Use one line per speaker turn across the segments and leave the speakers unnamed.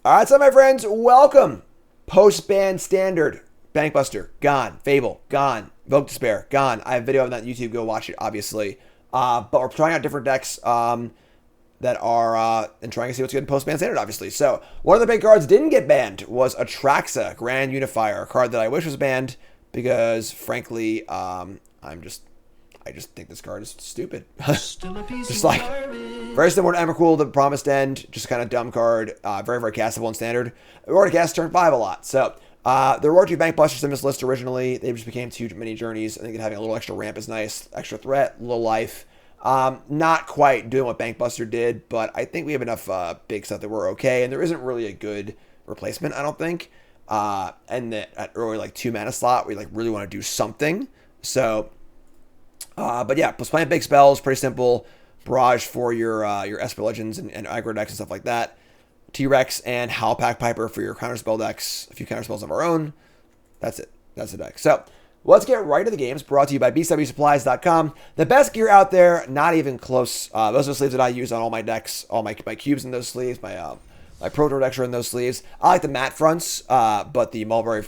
All right, so my friends, welcome. Post-ban standard. Bankbuster, gone. Fable, gone. Invoke Despair, gone. I have a video of that on YouTube. Go watch it, obviously. But we're trying out different decks that are and trying to see what's good in post-ban standard, obviously. So one of the big cards didn't get banned was Atraxa, Grand Unifier, a card that I wish was banned because, frankly, I just think this card is stupid. Just like, very similar to Emrakul, the Promised End, just kind of dumb card, very, very castable in standard. We already cast turn 5 a lot. So, there were 2 Bankbusters in this list originally. They just became 2 mini journeys. I think having a little extra ramp is nice. Extra threat, low life. Not quite doing what Bankbuster did, but I think we have enough big stuff that we're okay. And there isn't really a good replacement, I don't think. And that at early, like, 2 mana slot, we, like, really want to do something. So, but yeah, plus playing big spells, pretty simple. Barrage for your Esper Legends and aggro decks and stuff like that. T-Rex and Howlpack Piper for your counterspell decks. A few counterspells of our own. That's it. That's the deck. So let's get right to the games. Brought to you by BCWSupplies.com. The best gear out there, not even close. Those are the sleeves that I use on all my decks. All my cubes in those sleeves. My Proto decks are in those sleeves. I like the matte fronts, but the mulberry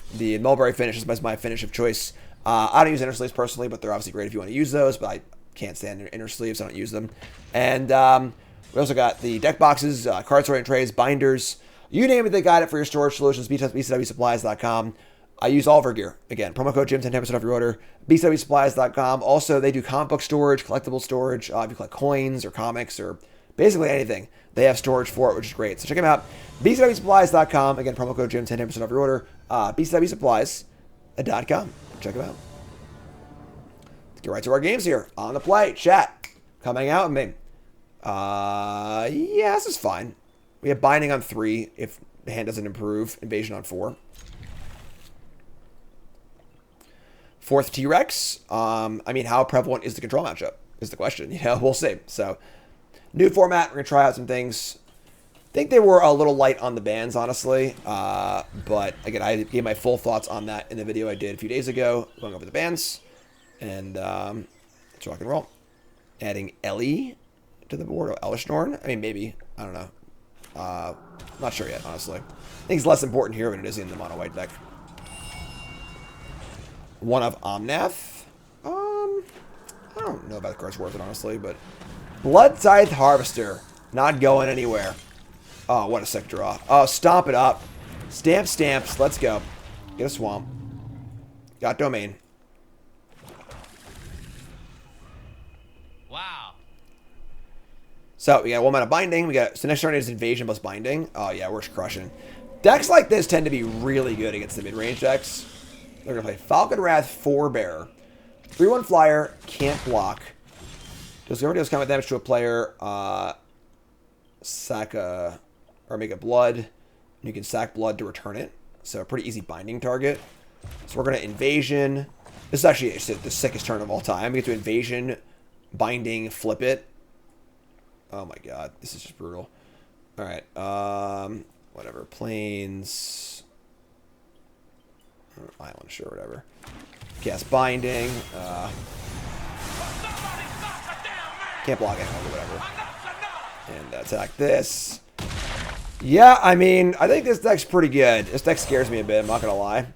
finish is my finish of choice. I don't use inner sleeves personally, but they're obviously great if you want to use those, but I can't stand inner sleeves, so I don't use them. And we also got the deck boxes, card sorting trays, binders, you name it, they got it for your storage solutions, BCWSupplies.com. I use all of our gear. Again, promo code Jim, 10% off your order, BCWSupplies.com. Also, they do comic book storage, collectible storage, if you collect coins or comics or basically anything, they have storage for it, which is great. So check them out, BCWSupplies.com. Again, promo code Jim, 10% off your order, BCWSupplies.com. Check them out. Let's get right to our games here. On the play. Chat. Coming out with me. Yeah, this is fine. We have Binding on 3 if the hand doesn't improve. Invasion on 4. 4th T-Rex. I mean, how prevalent is the control matchup? Is the question. Yeah, we'll see. So, new format. We're going to try out some things. I think they were a little light on the bans, honestly. But again, I gave my full thoughts on that in the video I did a few days ago, going over the bans. And let's rock and roll. Adding Ellie to the board. Oh, Elishnorn? I mean, maybe. I don't know. Not sure yet, honestly. I think it's less important here than it is in the mono white deck. One of Omnath. I don't know about the card's worth it, honestly, but Blood Scythe Harvester. Not going anywhere. Oh, what a sick draw. Oh, stomp it up. Stamps. Let's go. Get a swamp. Got domain.
Wow.
So, we got 1 mana binding. So next turn is invasion plus binding. Oh, yeah, we're crushing. Decks like this tend to be really good against the mid-range decks. They're going to play Falcon Wrath, Forebear. 3/1 flyer, can't block. Deals combat damage to a player. Sack a... or make a blood. You can sack blood to return it. So a pretty easy binding target. So we're going to invasion. This is actually the sickest turn of all time. We get to invasion, binding, flip it. Oh my god. This is just brutal. Alright. Whatever. Plains. Island, sure, whatever. Cast binding. Can't block it, whatever. And attack this. Yeah, I mean, I think this deck's pretty good. This deck scares me a bit, I'm not gonna lie.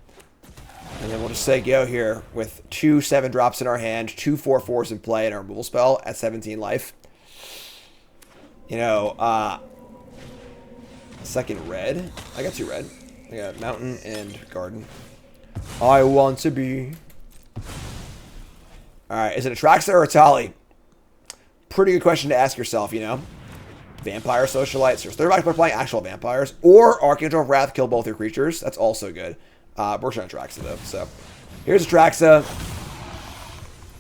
And then we'll just say go here with 2 7-drops in our hand, 2 4/4s in play, and our removal spell at 17 life. You know, second red. I got 2 red. I got mountain and garden. I want to be. Alright, is it Atraxa or Atali? Pretty good question to ask yourself, you know. Vampire Socialites. There's 30 by playing actual vampires. Or Archangel of Wrath, kill both your creatures. That's also good. We're trying Atraxa, though. So, here's Atraxa.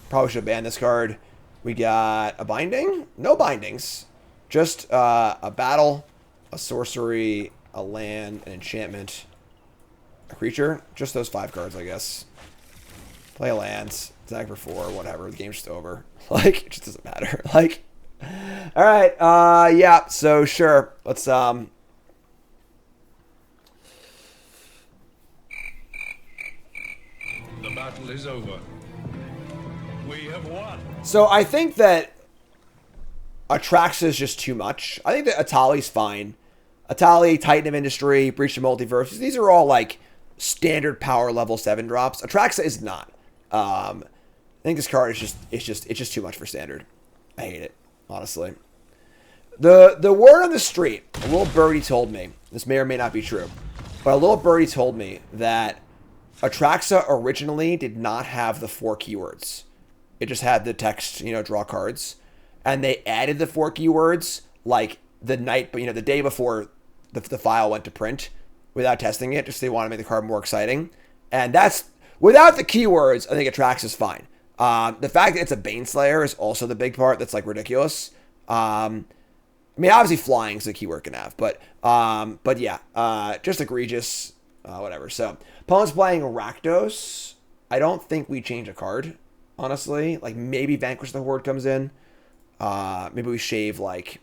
Probably should have banned this card. We got a binding? No bindings. Just a battle, a sorcery, a land, an enchantment, a creature. Just those 5 cards, I guess. Play a land. Attack for 4, whatever. The game's just over. Like, it just doesn't matter. Like, alright, yeah, so sure. Let's, The
battle is over. We have won.
So I think that Atraxa is just too much. I think that Atali's fine. Atali, Titan of Industry, Breach of Multiverse. These are all like standard power level 7 drops. Atraxa is not. I think this card is just too much for standard. I hate it, honestly. The word on the street, a little birdie told me, this may or may not be true, but a little birdie told me that Atraxa originally did not have the 4 keywords. It just had the text, draw cards. And they added the 4 keywords like the night, but the day before the file went to print without testing it, just they want to make the card more exciting. And that's, without the keywords, I think Atraxa is fine. The fact that it's a Baneslayer is also the big part that's like ridiculous. I mean, obviously flying is a keyword can have, but yeah, just egregious, whatever. So, opponent's playing Rakdos. I don't think we change a card, honestly. Like, maybe Vanquish the Horde comes in. Maybe we shave, like...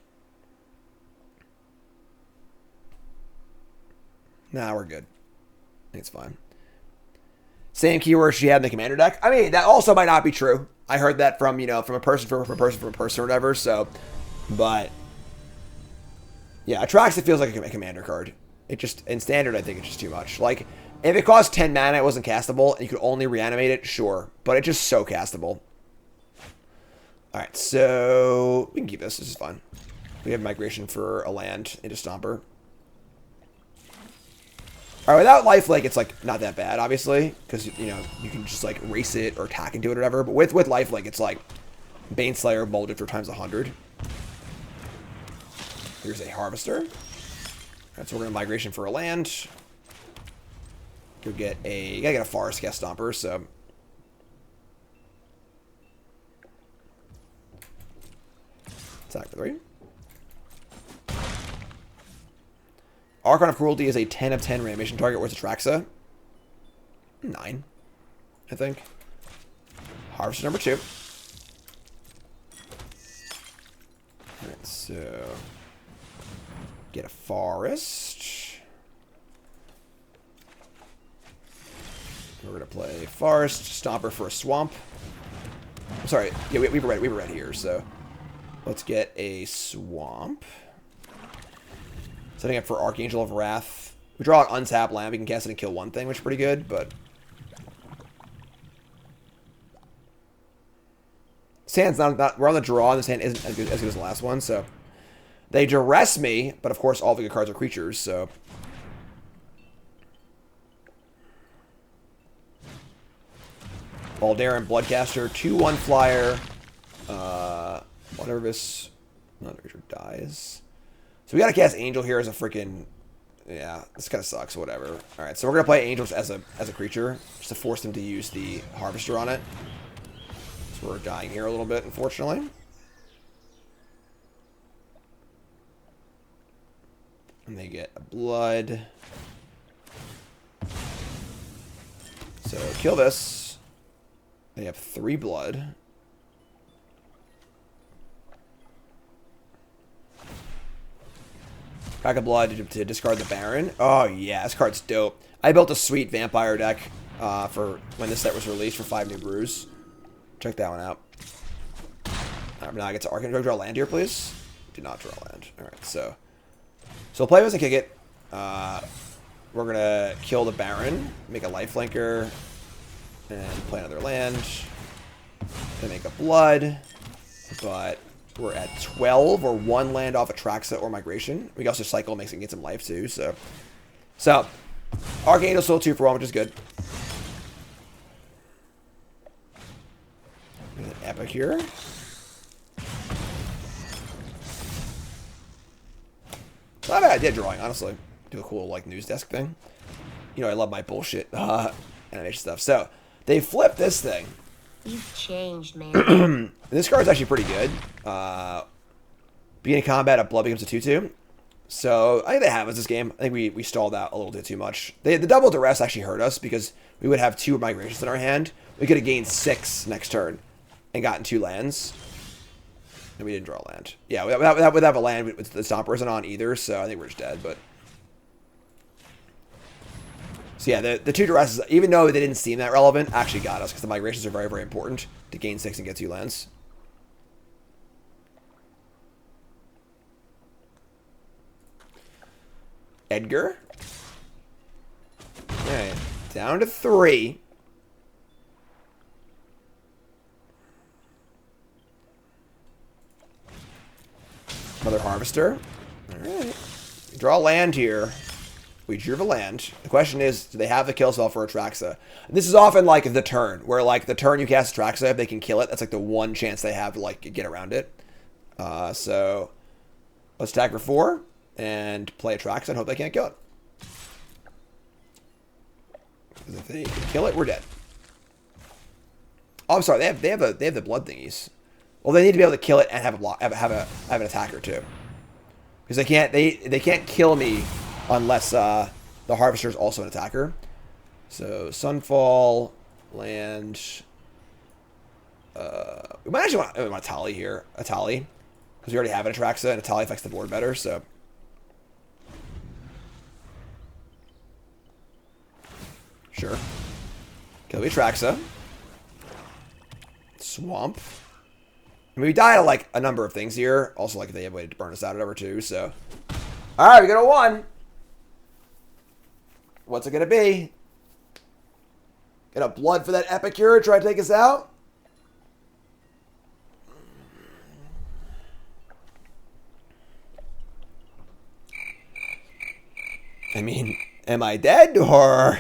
Nah, we're good. I think it's fine. Same keyword she had in the commander deck. I mean, that also might not be true. I heard that from, from a person, or whatever, so... But... Yeah, Atraxa feels like a commander card. It just, in standard, I think it's just too much. Like, if it cost 10 mana, it wasn't castable, and you could only reanimate it, sure. But it's just so castable. Alright, so we can keep this. This is fun. We have migration for a land into Stomper. Alright, without lifelink, it's like not that bad, obviously. Because, you can just like race it or attack into it or whatever. But with lifelink, it's like Baneslayer molded for times 100. Here's a Harvester. Alright, so we're going to migration for a land. You gotta get a Forest Cast Stomper, so... Attack for 3. Archon of Cruelty is a 10 of 10 reanimation target. Where's Atraxa? 9, I think. Harvester number 2. Alright, so... Get a Forest. We're going to play Forest, Stomper for a Swamp. I'm sorry, yeah, we were red here, so... Let's get a Swamp. Setting up for Archangel of Wrath. We draw an untapped land. We can cast it and kill one thing, which is pretty good, but... This hand's not... We're on the draw, and this hand isn't as good as the last one, so... They duress me, but of course all the good cards are creatures, so... Baldaran Bloodcaster, 2/1 flyer. Nervous. Not creature dies. So we gotta cast Angel here as a freaking... Yeah, this kind of sucks, whatever. Alright, so we're gonna play Angels as a creature, just to force them to use the Harvester on it. So we're dying here a little bit, unfortunately. And they get a blood. So kill this. They have 3 blood. Pack of blood to discard the Baron. Oh yeah, this card's dope. I built a sweet vampire deck for when this set was released for 5 new brews. Check that one out. Alright, now I get to Arcane. Draw land here, please. Do not draw land. Alright, so we'll play this and kick it. We're gonna kill the Baron, make a lifelinker, and play another land. Then make a blood, but we're at 12 or 1 land off Atraxa or migration. We can also cycle, makes it get some life too. So Archangel still 2 for 1, which is good. An epic here. Not a bad idea drawing, honestly. Do a cool like news desk thing. I love my bullshit animation stuff. So they flip this thing.
You've changed, man.
This card's actually pretty good. Beginning combat, a blood becomes a 2/2. So I think they have us this game. I think we stalled out a little bit too much. The double duress actually hurt us because we would have 2 migrations in our hand. We could have gained 6 next turn and gotten 2 lands. And we didn't draw a land. Yeah, without a land, the Stomper isn't on either, so I think we're just dead. But so yeah, the 2 duresses, even though they didn't seem that relevant, actually got us because the migrations are very, very important to gain 6 and get 2 lands. Edgar. Okay, down to 3. Another Harvester. Alright. Draw land here. We drew the land. The question is, do they have the kill spell for Atraxa? And this is often like the turn, where like the turn you cast Atraxa, if they can kill it, that's like the one chance they have to like get around it. So let's attack for 4 and play Atraxa and hope they can't kill it. Because if they can kill it, we're dead. Oh, I'm sorry. They have the blood thingies. Well, they need to be able to kill it and have a block, have an attacker too. Because they can't kill me unless the Harvester is also an attacker. So Sunfall, land. We might actually want a Tali here, because we already have an Atraxa and a Tali affects the board better. So sure, kill the Atraxa. Swamp. I mean, we died of like a number of things here. Also, like if they have a way to burn us out or whatever too. So, all right, we got a 1. What's it gonna be? Get a blood for that Epicure. Try to take us out. I mean, am I dead or?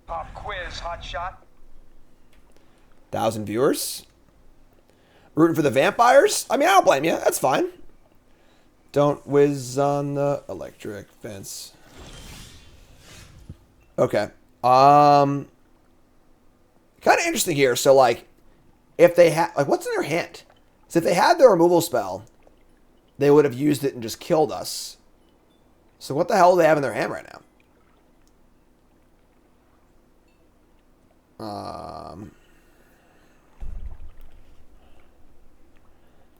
Pop quiz, hot shot.
1,000 viewers. Rooting for the vampires? I mean, I don't blame you. That's fine. Don't whiz on the electric fence. Okay. Kind of interesting here. So, like, if they had... Like, what's in their hand? So, if they had their removal spell, they would have used it and just killed us. So, what the hell do they have in their hand right now?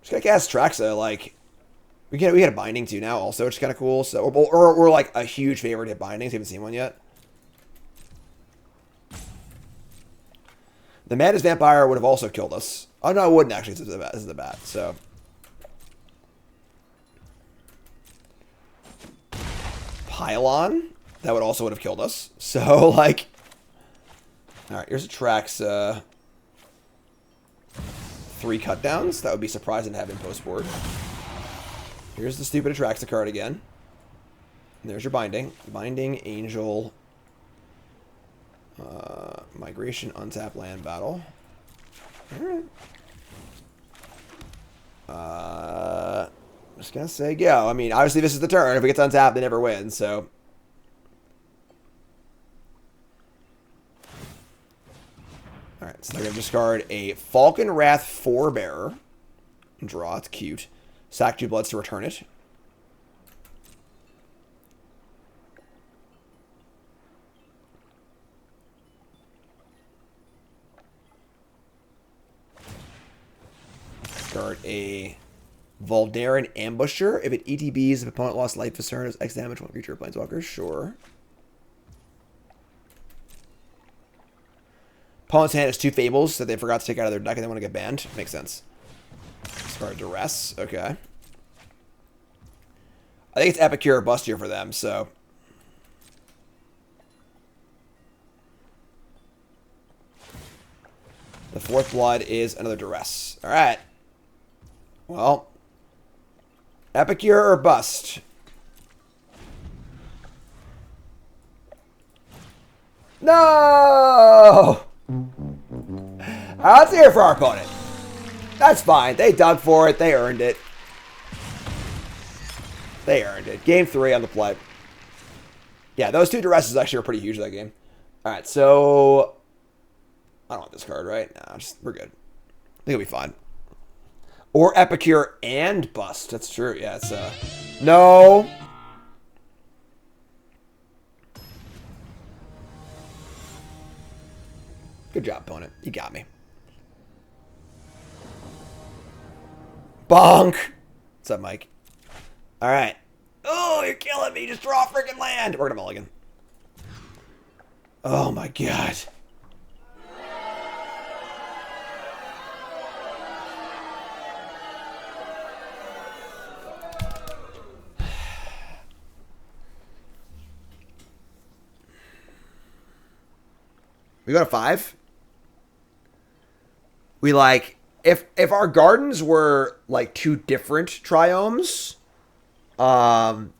Just gonna cast Atraxa, like we get a binding too now also, which is kind of cool. So or we're like a huge favorite to hit bindings. Haven't seen one yet. The Madness Vampire would have also killed us. Oh no, it wouldn't actually. This is the bat. So Pylon, that would have killed us. So like, all right, here's Atraxa. 3 cut downs. That would be surprising to have in post board. Here's the stupid Atraxa card again. And there's your binding. Binding, Angel, Migration, untap, land, battle. Alright. Just gonna say go. I mean, obviously this is the turn. If we get to untap, they never win, so. Alright, so they're going to discard a Falcon Wrath Forebearer. Draw, it's cute. Sack 2 bloods to return it. Discard a Voldaren Ambusher. If it ETBs, if opponent lost life, this turn is X damage, 1 creature or planeswalker. Sure. Opponent's hand has 2 Fables that they forgot to take out of their deck and they want to get banned. Makes sense. Discard Duress. Okay. I think it's Epicure or Bust here for them, so. The 4th blood is another Duress. Alright. Well. Epicure or Bust? No! Let's hear for our opponent. That's fine. They dug for it. They earned it. They earned it. Game 3 on the play. Yeah, those 2 Duresses actually were pretty huge that game. Alright, so... I don't want this card, right? No, we're good. I think it'll be fine. Or Epicure and Bust. That's true. Yeah, it's... No! Good job, opponent. You got me. Bonk! What's up, Mike? Alright. Oh, you're killing me. Just draw a freaking land. We're gonna mulligan. Oh my god. We go to 5. We like if our gardens were like 2 different triomes, and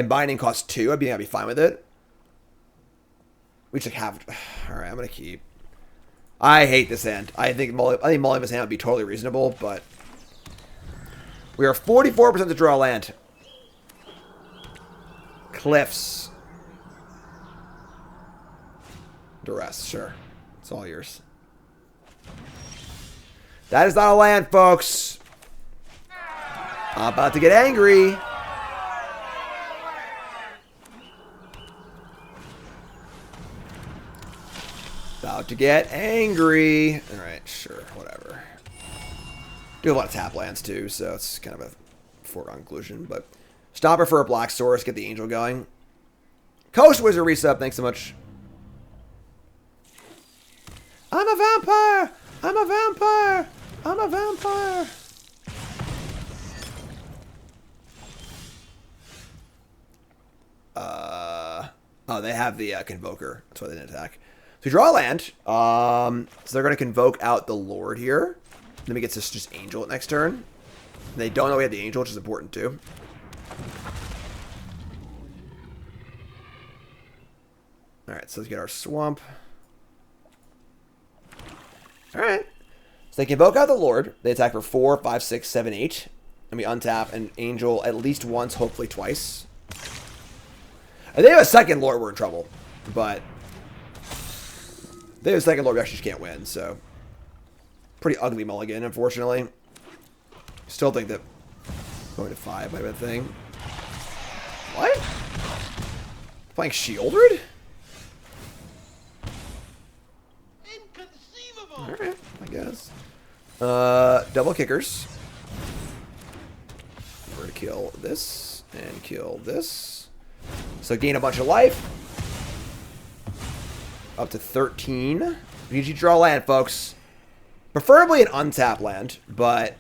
binding costs 2, I'd be fine with it. We just like have. All right, I'm gonna keep. I hate this hand. I think mulling this hand would be totally reasonable, but we are 44% to draw land. Cliffs. Duress, sure. It's all yours. That is not a land, folks. I'm about to get angry. About to get angry. Alright, sure, whatever. Do have a lot of tap lands too, so it's kind of a foregone conclusion. But Stomper for a black source, get the angel going. Coast Wizard resub, thanks so much. I'm a vampire! I'm a vampire! I'm a vampire! Oh, they have the Convoker. That's why they didn't attack. So we draw a land. So they're going to Convoke out the Lord here. Then we get to just Angel it next turn. They don't know we have the Angel, which is important too. Alright, so let's get our Swamp. Alright. So they Convoke out the Lord. They attack for 4, 5, 6, 7, 8. And we untap an Angel at least once, hopefully twice. If they have a second Lord, we're in trouble. But if they have a second Lord, we actually just can't win. So pretty ugly mulligan, unfortunately. Still think that going to 5 might be a thing. What? Playing Shieldred?
Inconceivable.
Alright, I guess. Double kickers. We're gonna kill this and kill this. So gain a bunch of life. Up to 13. We need you to draw land, folks. Preferably an untapped land, but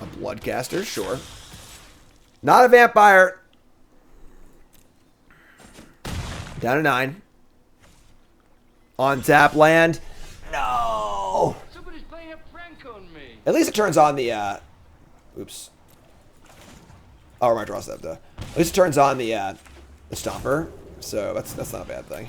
a Bloodcaster, sure. Not a vampire. Down to 9. Untap land. No.
Somebody's playing a prank on me.
At least it turns on the, oops. Oh, my draw step, though. At least it turns on the Stomper. So that's not a bad thing.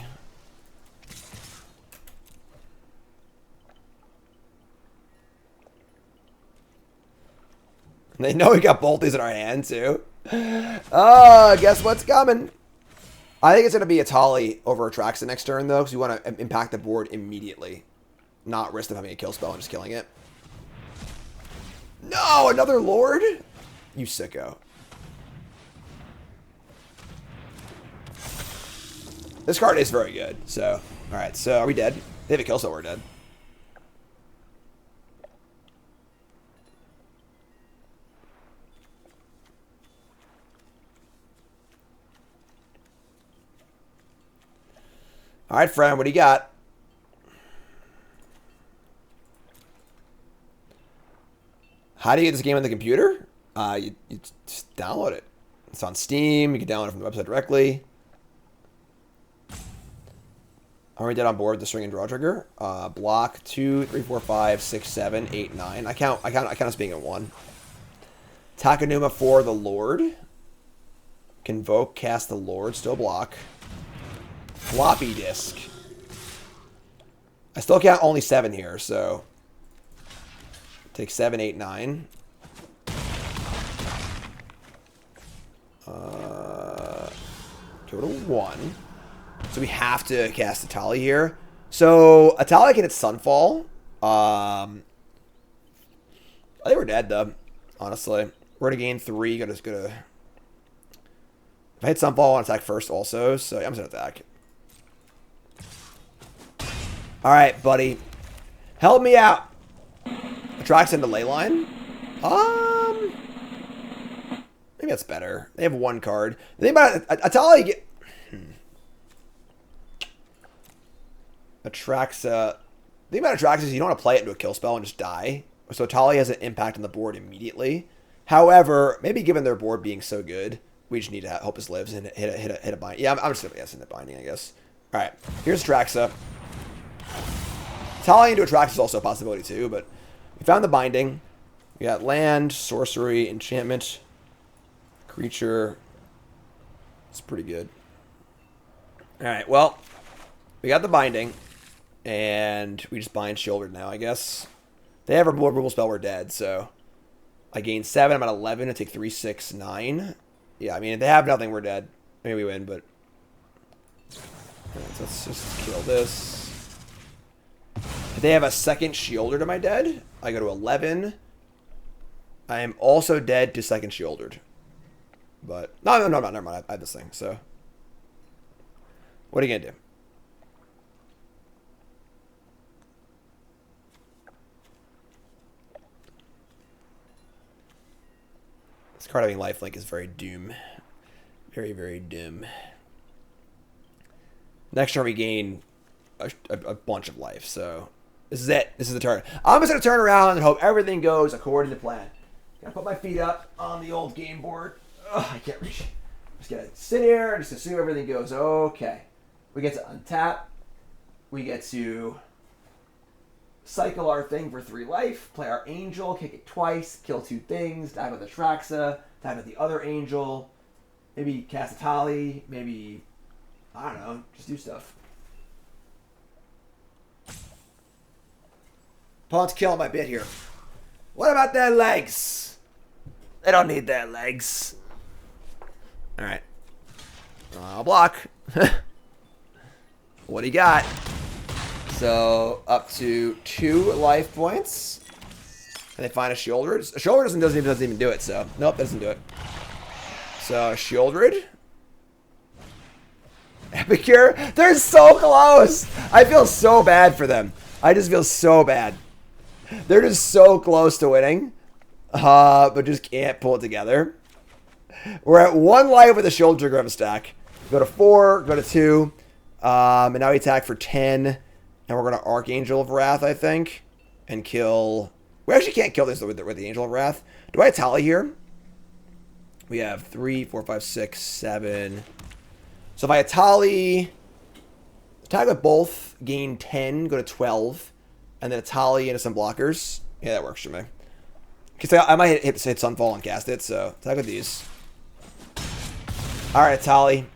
They know we got both these in our hand, too. Oh, guess what's coming? I think it's going to be Atali over Atraxa next turn, though, because we want to impact the board immediately. Not risk them having a kill spell and just killing it. No, another Lord? You sicko. This card is very good, so... Alright, so are we dead? They have a kill spell, we're dead. Alright, friend, what do you got? How do you get this game on the computer? You just download it. It's on Steam. You can download it from the website directly. Are we dead on board with the string and draw trigger? Block 2, 3, 4, 5, 6, 7, 8, 9. I count us being at 1. Takanuma for the Lord. Convoke, cast the Lord, still block. Floppy disk. I still count only 7 here, so take 7, 8, 9. Go to 1. So we have to cast Atali here. So Atali can hit Sunfall. I think we're dead though. Honestly, we're gonna gain 3. Gonna. If I hit Sunfall, I want to attack first also. So yeah, I'm just gonna attack. All right, buddy. Help me out. Atraxa into Leyline. Maybe that's better. They have 1 card. The thing about Atali... Atraxa... The thing about Atraxa is you don't want to play it into a kill spell and just die. So Atali has an impact on the board immediately. However, maybe given their board being so good, we just need to hope this lives and hit a bind. Yeah, I'm just going to guess in the binding, I guess. Alright, here's Atraxa. Tallying into Atraxa is also a possibility too, but we found the binding. We got land, sorcery, enchantment, creature. It's pretty good. Alright, well, we got the binding, and we just bind Shieldred now, I guess. They have a removal spell, we're dead, so I gain 7, I'm at 11, I take 3, 6, 9. Yeah, I mean, if they have nothing, we're dead. Maybe we win, but... Right, let's just kill this. If they have a second Shieldred, am I dead? I go to 11. I am also dead to second Shieldred. But, no, never mind, I have this thing, so... What are you gonna do? This card having lifelink is very doom. Very, very doom. Next turn we gain a bunch of life, so this is it. This is the turn. I'm just gonna turn around and hope everything goes according to plan. Gonna put my feet up on the old game board. Ugh, I can't reach. Just gonna sit here and just assume everything goes okay. We get to untap. We get to cycle our thing for 3 life, play our angel, kick it twice, kill 2 things, dive with Atraxa, dive with the other angel, maybe cast a tally, maybe, I don't know, just do stuff. Opponent's killing my bit here. What about their legs? They don't need their legs. Alright. I'll block. What do you got? So, up to 2 life points. And they find a Shieldred. A Shieldred doesn't even do it, so. Nope, that doesn't do it. So, Shieldred. Epicure. They're so close! I feel so bad for them. I just feel so bad. They're just so close to winning. But just can't pull it together. We're at 1 life with a Shieldred Grab stack. Go to 4, go to 2. And now we attack for 10. And we're going to Archangel of Wrath, I think. And kill... We actually can't kill this with the Angel of Wrath. Do I have tally here? We have 3, 4, 5, 6, 7. So if I tally... Attack with both. Gain 10. Go to 12. And then a tally into some blockers. Yeah, that works for me. Because I might hit Sunfall and cast it. So attack with these. Alright, tally.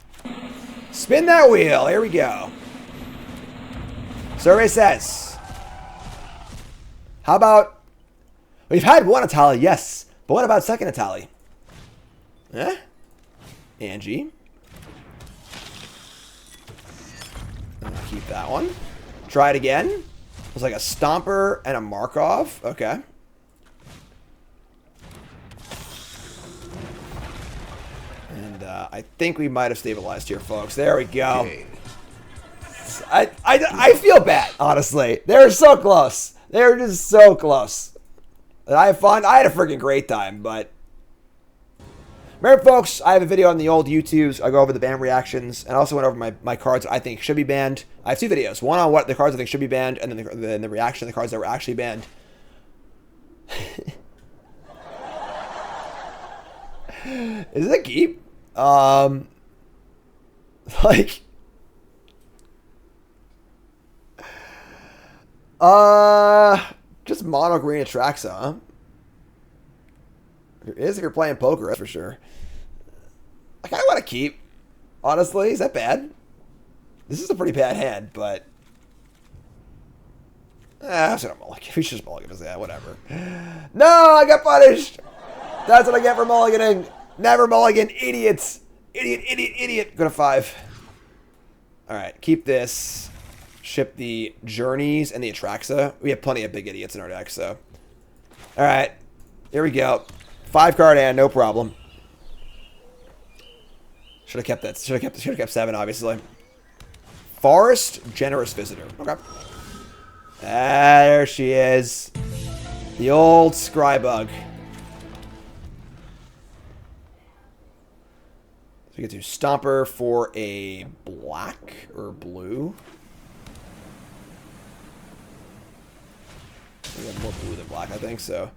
Spin that wheel. Here we go. Survey says, how about, we've had 1 Atali, yes, but what about second Atali? Eh? Angie. I'll keep that one. Try it again. It was like a Stomper and a Markov. Okay. And I think we might have stabilized here, folks. There we go. Okay. I feel bad, honestly. They're so close. They're just so close. And I have fun. I had a freaking great time, but... Remember, folks, I have a video on the old YouTubes. I go over the ban reactions, and I also went over my cards I think should be banned. I have 2 videos. One on what the cards I think should be banned, and then the reaction to the cards that were actually banned. Is it a keep? Like... Just mono green Atraxa, huh? It is if you're playing poker, that's for sure. I kind of want to keep. Honestly, is that bad? This is a pretty bad hand, but... I'm just gonna mulligan. We should just mulligan. Yeah, whatever. No, I got punished! That's what I get for mulliganing. Never mulligan, idiots! Idiot, idiot, idiot. Go to 5. Alright, keep this. Ship the Journeys and the Atraxa. We have plenty of big idiots in our deck, so. Alright. Here we go. 5 card hand, no problem. Should have kept that. Should have kept 7, obviously. Forest Generous Visitor. Okay. There she is. The old Scrybug. So we get to Stomper for a black or blue. We have more blue than black, I think, so.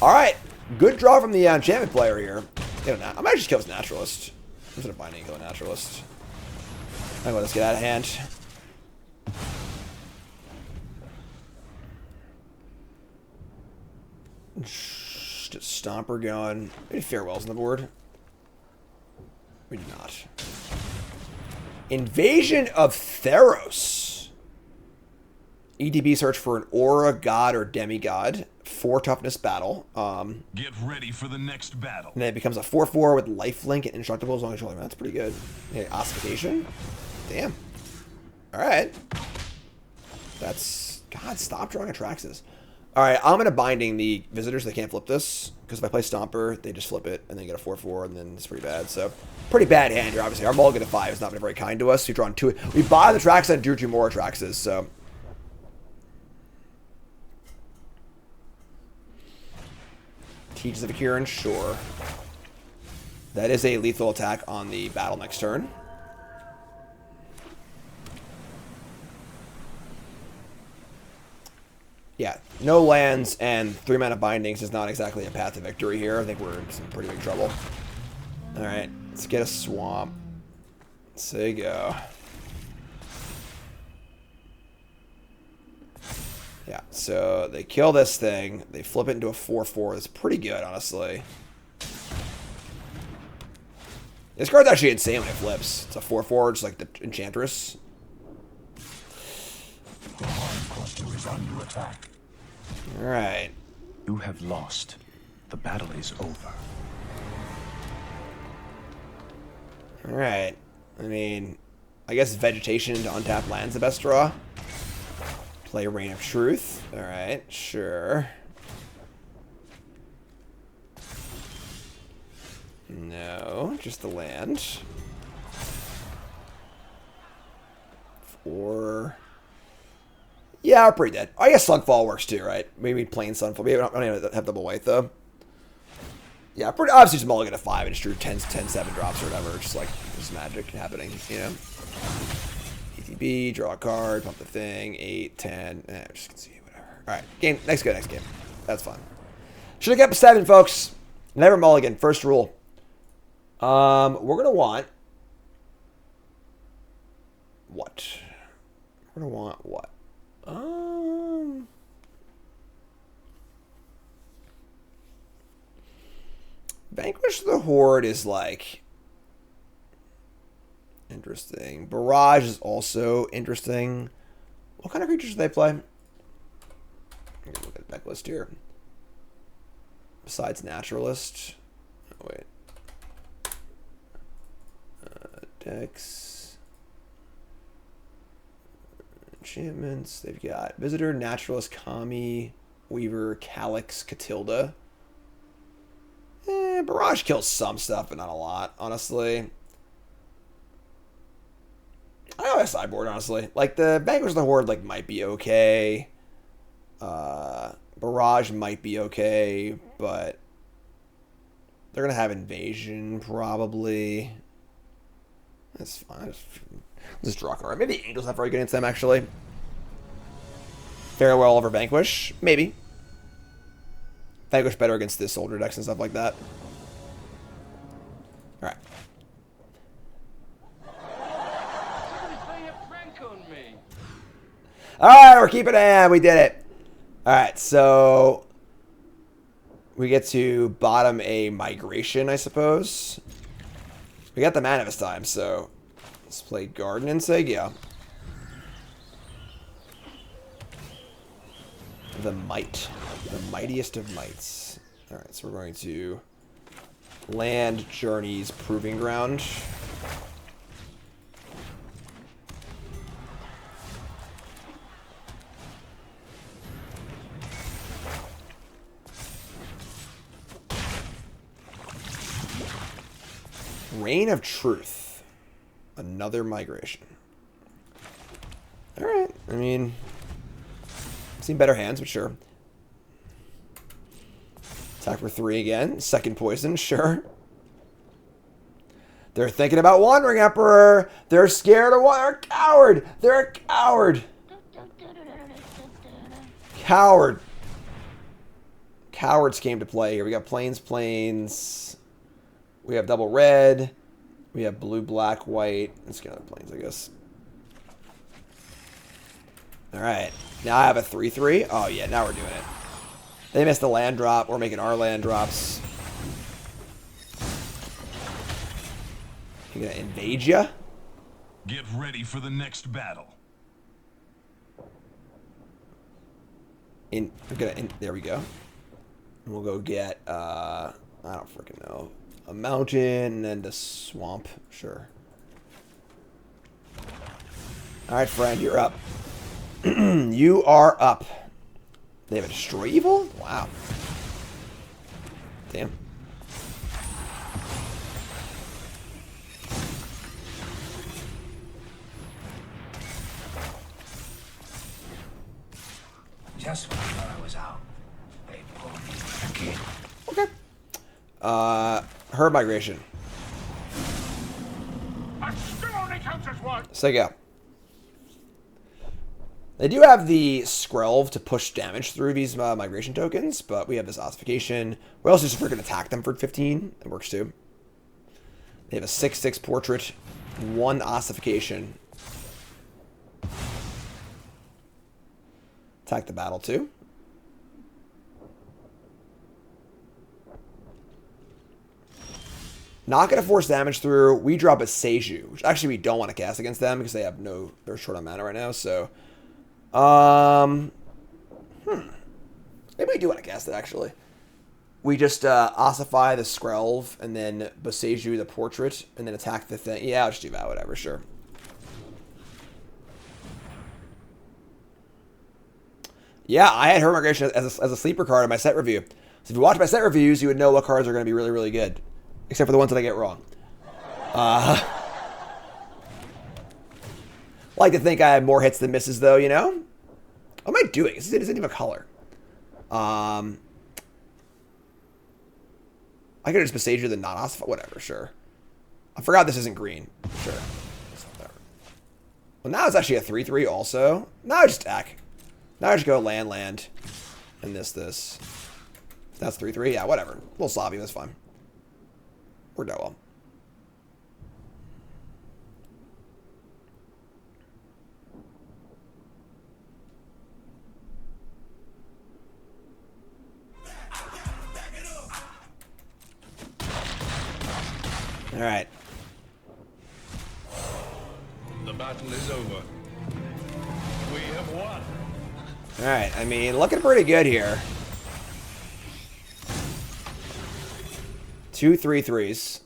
Alright. Good draw from the enchantment player here. I might just kill this Naturalist. I'm just going to bind and kill a Naturalist. I'm going to let this get out of hand. Just Stomper going. Maybe Farewell's on the board. We do not. Invasion of Theros. EDB search for an aura, god, or demigod. 4 toughness battle.
Get ready for the next battle.
And then it becomes a 4/4 with lifelink and indestructible as long as you're holding. That's pretty good. Okay, ossification. Damn. Alright. That's... God, stop drawing Atraxas. Alright, I'm going to binding the visitors. They can't flip this. Because if I play Stomper, they just flip it. And then get a 4/4, and then it's pretty bad. So, pretty bad hand here, obviously. Our mulligan to 5 has not been very kind to us. We've drawn 2... We bought the Atraxa and drew 2 more Atraxas, so... Teaches of Akiran, sure. That is a lethal attack on the battle next turn. Yeah, no lands and 3 mana bindings is not exactly a path to victory here. I think we're in some pretty big trouble. Alright, let's get a swamp. There you go. Yeah, so they kill this thing. They flip it into a 4/4. That's pretty good, honestly. This card's actually insane when it flips. It's a 4/4, just like the Enchantress.
The hard cluster is under attack.
Alright.
You have lost. The battle is over.
Alright. I mean, I guess Vegetation to untap land's the best draw. Play Reign of Truth. Alright, sure. No, just the land. 4. Yeah, we're pretty dead. I guess Sunfall works too, right? Maybe plain Sunfall. Maybe I don't even have double white, though. Yeah, pretty obviously just mulligan to 5 and just drew 10/7 drops or whatever. Just like, there's magic happening, you know? ETB, draw a card, pump the thing, 8, 10, just can see, whatever. Alright, game, next game. That's fine. Should have kept 7, folks. Never mulligan, first rule. We're gonna want... What? We're gonna want what? Vanquish the Horde is like... Interesting. Barrage is also interesting. What kind of creatures do they play? I'm gonna look at the Decklist here. Besides Naturalist. Oh, wait. Decks. Enchantments. They've got Visitor, Naturalist, Kami, Weaver, Calyx, Catilda. Barrage kills some stuff, but not a lot, honestly. I don't have a sideboard, honestly. Like, the Vanquish of the Horde, like, might be okay. Barrage might be okay, but they're going to have Invasion, probably. That's fine. Just draw a card. Maybe Angel's not very good against them, actually. Farewell over Vanquish. Maybe. Vanquish better against the Soldier decks and stuff like that. Alright. Alright, we're keeping it. We did it. Alright, so we get to bottom a migration, I suppose. We got the mana this time, so let's play Garden and Selesnya. The might. The mightiest of mights. Alright, so we're going to land Journey's Proving Ground. Reign of Truth. Another migration. Alright, I mean, I've seen better hands, but sure. Attack for 3 again. Second poison, sure. They're thinking about Wandering Emperor. They're scared of They're a coward. They're a coward. Coward. Cowards came to play here. We got Plains. We have double red. We have blue, black, white. Let's get other Plains, I guess. Alright. Now I have a 3/3. Oh, yeah. Now we're doing it. They missed the land drop. We're making our land drops. You gonna invade ya?
Get ready for the next battle.
There we go. And we'll go get I don't freaking know. A mountain and a swamp. Sure. Alright, friend, you're up. You are up. They have a destroy evil? Wow. Damn.
Just when I thought I was out, they pulled me back in.
Okay. Herb migration.
I still only counts as one.
So go. They do have the Skrelv to push damage through these migration tokens, but we have this ossification. We also just freaking attack them for 15. That works too. They have a 6/6 portrait, 1 ossification. Attack the battle too. Not going to force damage through. We drop a Seiju, which actually we don't want to cast against them because they have they're short on mana right now. So, maybe we do want to cast it actually. We just ossify the Skrelv and then Boseiju the portrait and then attack the thing. Yeah, I'll just do that. Whatever, sure. Yeah, I had Herb Migration as a sleeper card in my set review. So if you watch my set reviews, you would know what cards are going to be really, really good. Except for the ones that I get wrong. I like to think I have more hits than misses, though, you know? What am I doing? This isn't even a color. I could have just Boseiju the not ossify. Whatever, sure. I forgot this isn't green. Sure. Well, now it's actually a 3/3 also. Now I just attack. Now I just go land, and this. That's 3/3. Yeah, whatever. A little sloppy. That's fine. We're done well. All right.
The battle is over. We have won.
All right. I mean, looking pretty good here. 2 3/3s.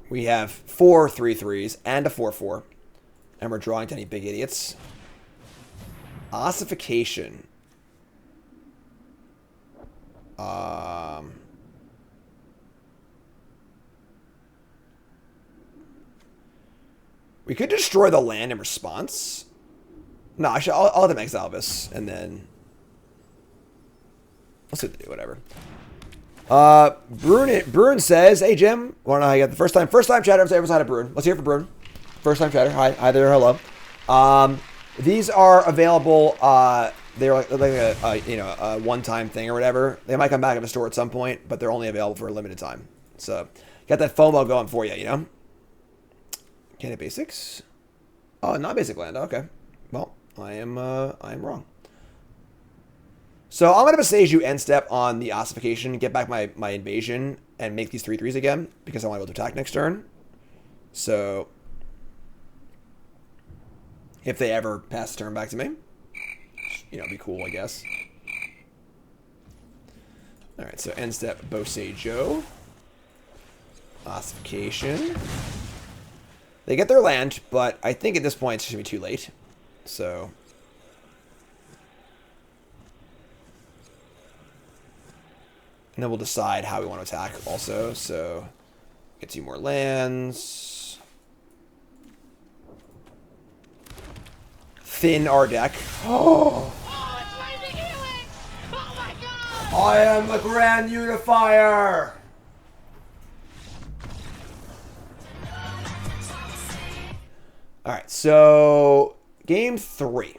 We have 4 3/3s and a 4/4. And we're drawing to any big idiots. Ossification. We could destroy the land in response. No, I'll let them exile this, and then let's see what they do. Whatever. Bruin says, "Hey Jim, want to know how you got the first time chatter I've ever had a Bruin? Let's hear it for Bruin. First time chatter. Hi there. Hello. These are available. They're like a one-time thing or whatever. They might come back in the store at some point, but they're only available for a limited time. So got that FOMO going for you, you know." Can it basics? Oh, not basic land. Okay. Well, I am wrong. So I'm gonna Boseiju end step on the ossification, get back my invasion, and make these 3/3s again because I want to be able to attack next turn. So if they ever pass the turn back to me, you know, be cool, I guess. All right. So end step Boseiju, ossification. They get their land, but I think at this point it's going to be too late. So and then we'll decide how we want to attack also. So get 2 more lands. Thin our deck. Oh,
it's Lightning Helix! Oh my god!
I am the Grand Unifier! Alright, so game 3.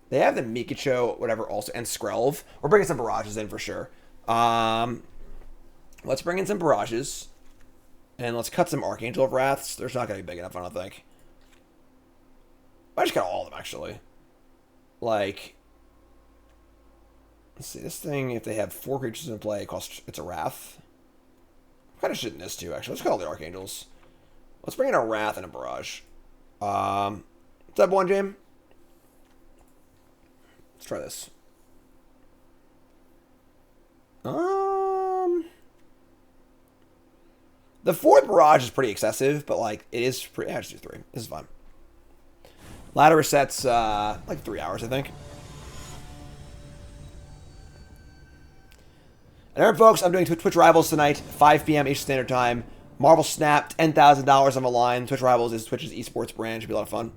They have the Mikacho, whatever, also, and Skrelv. We're bringing some barrages in for sure. Let's bring in some barrages. And let's cut some Archangel of Wraths. There's not going to be big enough, I don't think. I just got all of them, actually. Like, Let's see, this thing, if they have 4 creatures in play, it's a Wrath. I'm kind of shitting this too, actually. Let's call the Archangels. Let's bring in a Wrath and a Barrage. What's up, one, James? Let's try this. The 4th Barrage is pretty excessive, but like it is pretty. I just do 3. This is fine. Ladder resets like 3 hours, I think. And alright, folks, I'm doing Twitch Rivals tonight, 5 p.m. Eastern Standard Time. Marvel Snap, $10,000 on the line. Twitch Rivals is Twitch's esports brand. Should be a lot of fun.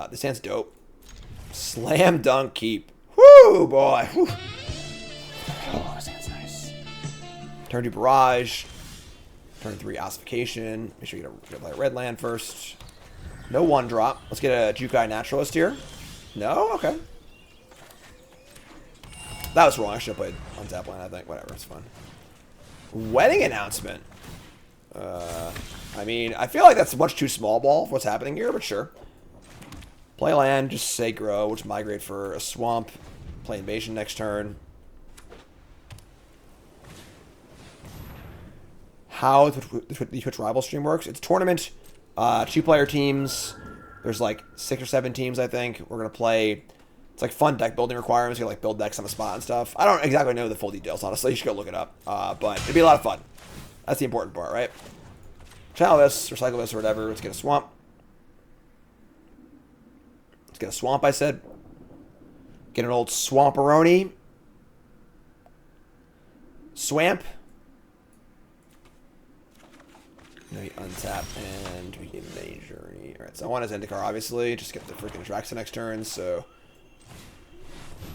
This hand's dope. Slam dunk keep. Woo, boy. Woo. Oh, this hand's nice. Turn 2 barrage. Turn 3 ossification. Make sure you get a play a red land first. No 1-drop. Let's get a Jukai Naturalist here. No? Okay. That was wrong. I should have played on tap land, I think. Whatever, it's fun. Wedding announcement. I mean, I feel like that's much too small ball for what's happening here, but sure. Play land, just say grow, which migrate for a swamp. Play invasion next turn. How the Twitch Rival stream works. It's a tournament, 2-player teams. There's like 6 or 7 teams, I think. We're going to play. It's like fun deck building requirements. You can like build decks on the spot and stuff. I don't exactly know the full details, honestly. You should go look it up. But it'd be a lot of fun. That's the important part, right? Channel this, recycle this, or whatever. Let's get a swamp. Let's get a swamp, I said. Get an old Swamperoni. Swamp. We untap and we get Many Journey. Alright, so I want his Zendikar, obviously. Just get the freaking Atraxa next turn, so.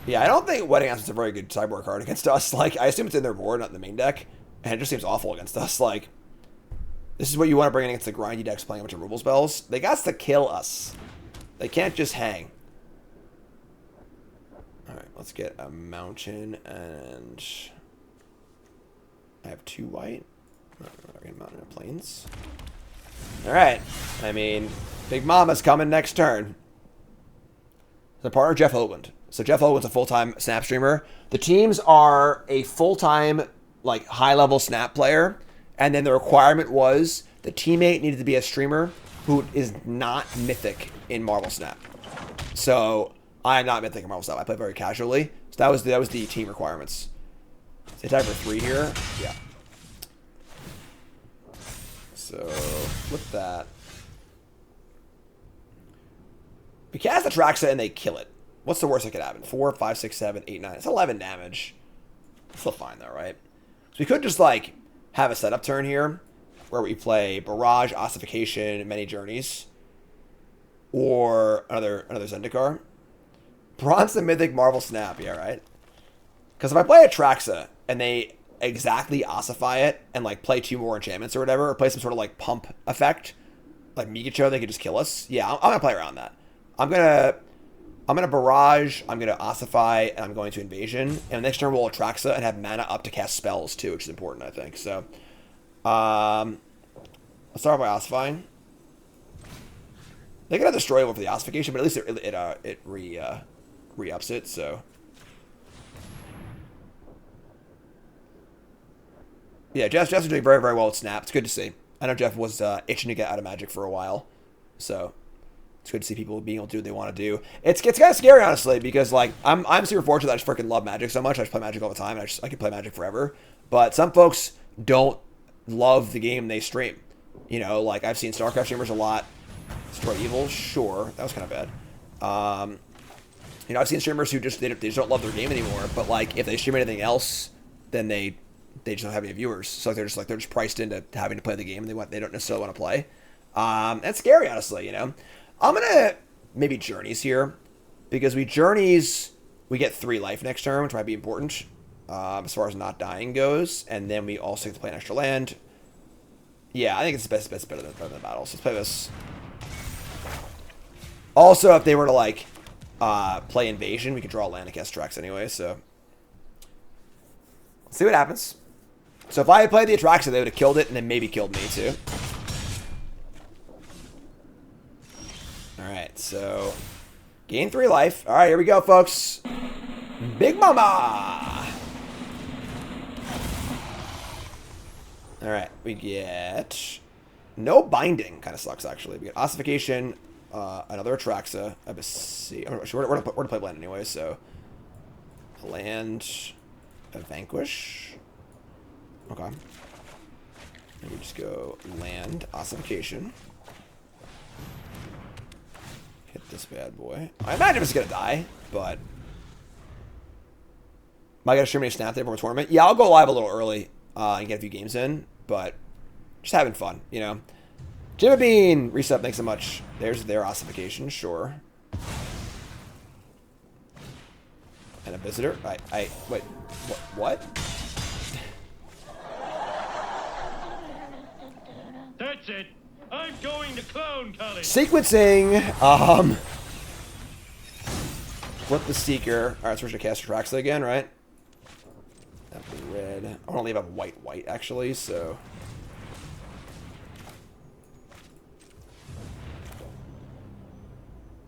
Yeah, I don't think Wedding Announcement is a very good sideboard card against us. Like, I assume it's in their board, not in the main deck. And it just seems awful against us. Like, this is what you want to bring in against the grindy decks playing a bunch of removal spells. They got to kill us. They can't just hang. Alright, let's get a mountain and I have 2 white. Mountain and plains. Alright. I mean, Big Mama's coming next turn. The partner, Jeff Hoagland. So Jeff Hoagland's a full-time Snap streamer. The teams are a full-time, like, high-level Snap player. And then the requirement was the teammate needed to be a streamer who is not mythic in Marvel Snap. So I am not mythic in Marvel Snap. I play very casually. So that was the team requirements. They attack for 3 here. Yeah. So with that, we cast Atraxa and they kill it. What's the worst that could happen? 4, 5, 6, 7, 8, 9. It's 11 damage. Still fine though, right? So we could just like have a setup turn here where we play Barrage, Ossification, Many Journeys, or another Zendikar. Bronze and Mythic Marvel Snap, yeah, right? Because if I play Atraxa and they exactly ossify it and like play 2 more enchantments or whatever, or play some sort of like pump effect, like Mikacho, they could just kill us. Yeah, I'm gonna play around that. I'm gonna Barrage, I'm gonna Ossify, and I'm going to Invasion. And next turn we'll Atraxa and have mana up to cast spells too, which is important, I think. So, let's start by Ossifying. They're gonna destroy one for the Ossification, but at least it re-ups it. So, yeah, Jeff's doing very, very well with Snap. It's good to see. I know Jeff was itching to get out of Magic for a while, so it's good to see people being able to do what they want to do. It's kind of scary, honestly, because like I'm super fortunate that I just freaking love Magic so much. I just play Magic all the time, and I can play Magic forever. But some folks don't love the game they stream. You know, like I've seen StarCraft streamers a lot. Destroy Evil, sure, that was kind of bad. You know, I've seen streamers who just they just don't love their game anymore. But like if they stream anything else, then they just don't have any viewers. So they're just priced into having to play the game they don't necessarily want to play. That's scary, honestly, you know. I'm gonna maybe Journeys here, because we get 3 life next turn, which might be important as far as not dying goes, and then we also get to play an extra land. Yeah, I think it's better than the battle. So let's play this. Also, if they were to like play Invasion, we could draw a land and cast Atraxa anyway. So let's see what happens. So if I had played the Atraxa, they would have killed it and then maybe killed me too. Alright, so gain 3 life. Alright, here we go, folks. Big Mama! Alright, we get no binding. Kind of sucks, actually. We get ossification, another Atraxa. I have a C. We're going to play land anyway, so a land, a Vanquish. Okay. And we just go land, ossification. Hit this bad boy. I imagine it's going to die, but am I going to stream any snap there for a tournament? Yeah, I'll go live a little early and get a few games in, but just having fun, you know. Jimmy Bean, reset, thanks so much. There's their ossification, sure. And a visitor. Wait, what?
That's it. I'm going to clone college.
Sequencing. Flip the Seeker. Alright, so we're going to cast Atraxa again, right? That'd be red. I want to leave up white, actually, so.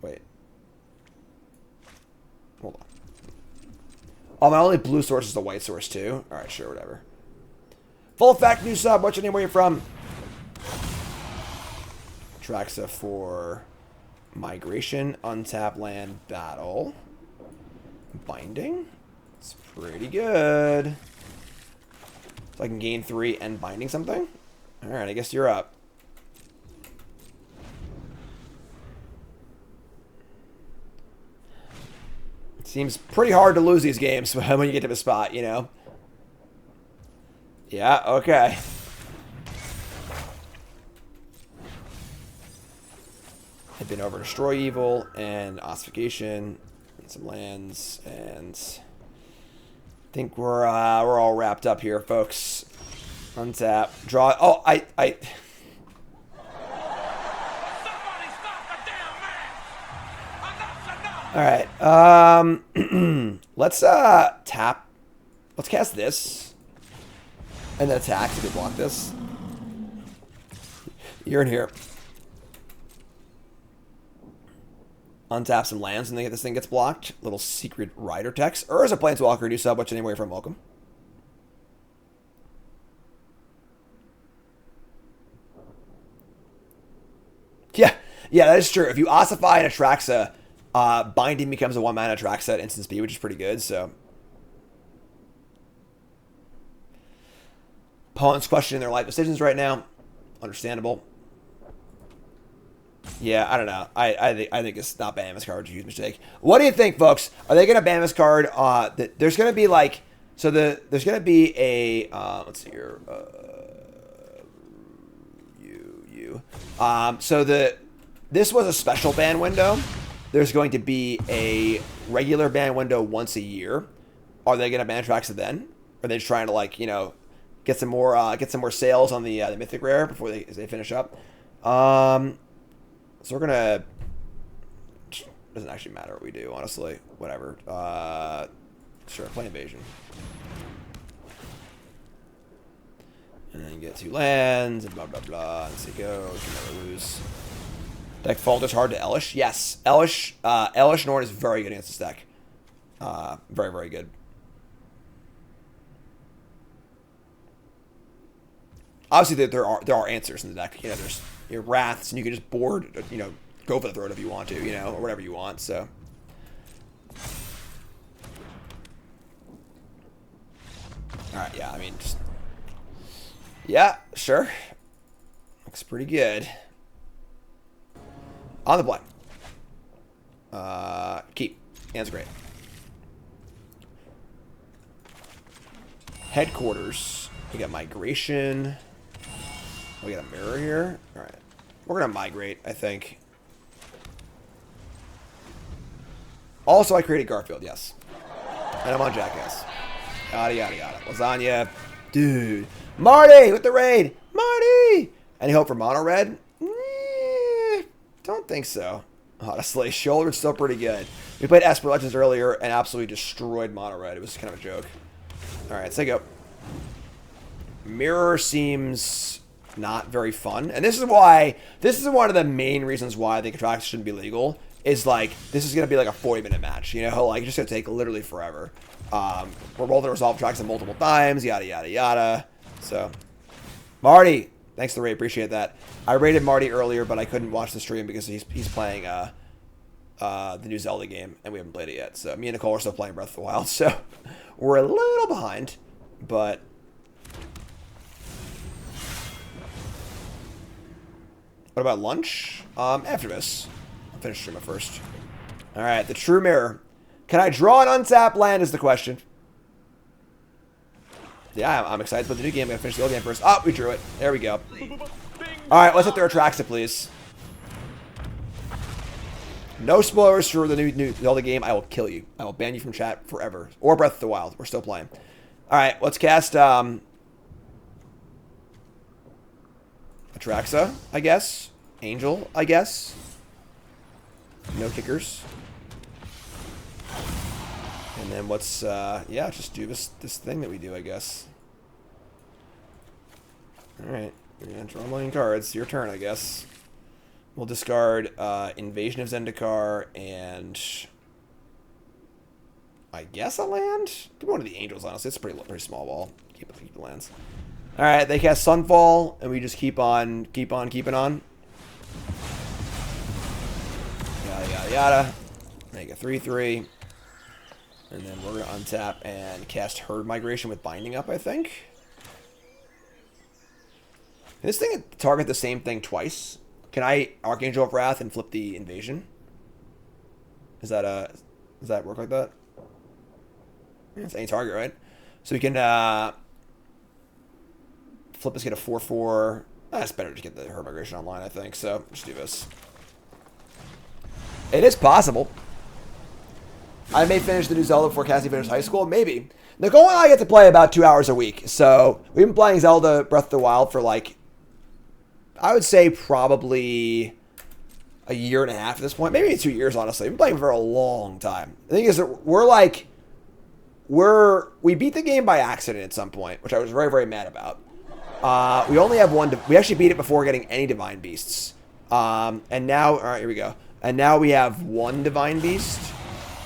Wait. Hold on. Oh, my only blue source is the white source, too? Alright, sure, whatever. Full effect, new sub. What's your name? Where you from? Atraxa for migration, untap land, battle. Binding? It's pretty good. So I can gain 3 and binding something? Alright, I guess you're up. It seems pretty hard to lose these games when you get to the spot, you know? Yeah, okay. I've been over Destroy Evil and Ossification and some lands, and I think we're all wrapped up here, folks. Untap, draw. Oh, I. All right. Let's tap. Let's cast this, and then attack to block this. You're in here. Untap some lands and then this thing gets blocked. Little secret rider text. Urza Planeswalker, new sub. What's your name? Where you from? Welcome. Yeah, that is true. If you ossify an Atraxa, binding becomes a 1-mana Atraxa at instant speed, which is pretty good. So, opponents questioning their life decisions right now. Understandable. Yeah, I don't know. I think it's not banning this card, which is a huge mistake. What do you think, folks? Are they going to ban this card? There's going to be like, so there's going to be a let's see here. This was a special ban window. There's going to be a regular ban window once a year. Are they going to ban Atraxa then? Are they just trying to, like, you know, get some more sales on the Mythic Rare before they finish up? So we're gonna. Doesn't actually matter what we do, honestly. Whatever. Sure, play Invasion. And then get 2 lands and blah blah blah. And say go. You can never lose. Deck falters hard to Elish. Yes, Elish Norn is very good against this deck. Very, very good. Obviously, there are answers in the deck. You know, there's your Wraths, and you can just board, you know, go for the throat if you want to, you know, or whatever you want. So, all right, yeah, I mean, just, yeah, sure, looks pretty good. On the play, keep, hands great. Headquarters, we got migration. We got a mirror here. All right. We're going to migrate, I think. Also, I created Garfield, yes. And I'm on Jackass. Yada, yada, yada. Lasagna. Dude. Marty with the raid. Marty! Any hope for mono red? Don't think so. Honestly, Shoulder's still pretty good. We played Esper Legends earlier and absolutely destroyed mono red. It was kind of a joke. All right, say go. Mirror seems not very fun. And this is one of the main reasons why I think Atraxa shouldn't be legal. Is like, this is going to be like a 40-minute match. You know, like, it's just going to take literally forever. We're both going to resolve Atraxa multiple times, yada, yada, yada. So, Marty, thanks for the raid. Appreciate that. I rated Marty earlier, but I couldn't watch the stream because he's playing the new Zelda game, and we haven't played it yet. So, me and Nicole are still playing Breath of the Wild, so we're a little behind, but... What about lunch? After this. I'll finish streaming first. Alright, the True Mirror. Can I draw an untapped land is the question. Yeah, I'm excited about the new game. I'm going to finish the old game first. Oh, we drew it. There we go. Alright, let's hit their Atraxa, please. No spoilers for the new Zelda game. I will kill you. I will ban you from chat forever. Or Breath of the Wild. We're still playing. Alright, let's cast Atraxa, I guess. Angel, I guess. No kickers. And then let's, yeah, just do this thing that we do, I guess. Alright. You're going to draw a million cards. Your turn, I guess. We'll discard Invasion of Zendikar and... I guess a land? Give one of the Angels, honestly. It's a pretty small wall. Keep the lands. Alright, they cast Sunfall, and we just keep on keeping on. Yada, yada, yada. Make a 3/3. And then we're going to untap and cast Herd Migration with Binding up, I think. Can this thing target the same thing twice? Can I Archangel of Wrath and flip the Invasion? Does that work like that? Yeah, it's any target, right? So we can flip this, get a 4/4. It's better to get the Herd Migration online, I think. So let's do this. It is possible. I may finish the new Zelda before Cassie finishes high school. Maybe. Nicole and I get to play about 2 hours a week. So we've been playing Zelda Breath of the Wild for like, I would say probably a year and a half at this point. Maybe 2 years, honestly. We've been playing for a long time. The thing is that we beat the game by accident at some point, which I was very, very mad about. We only have one. We actually beat it before getting any Divine Beasts. And now, all right, here we go. And now we have one Divine Beast.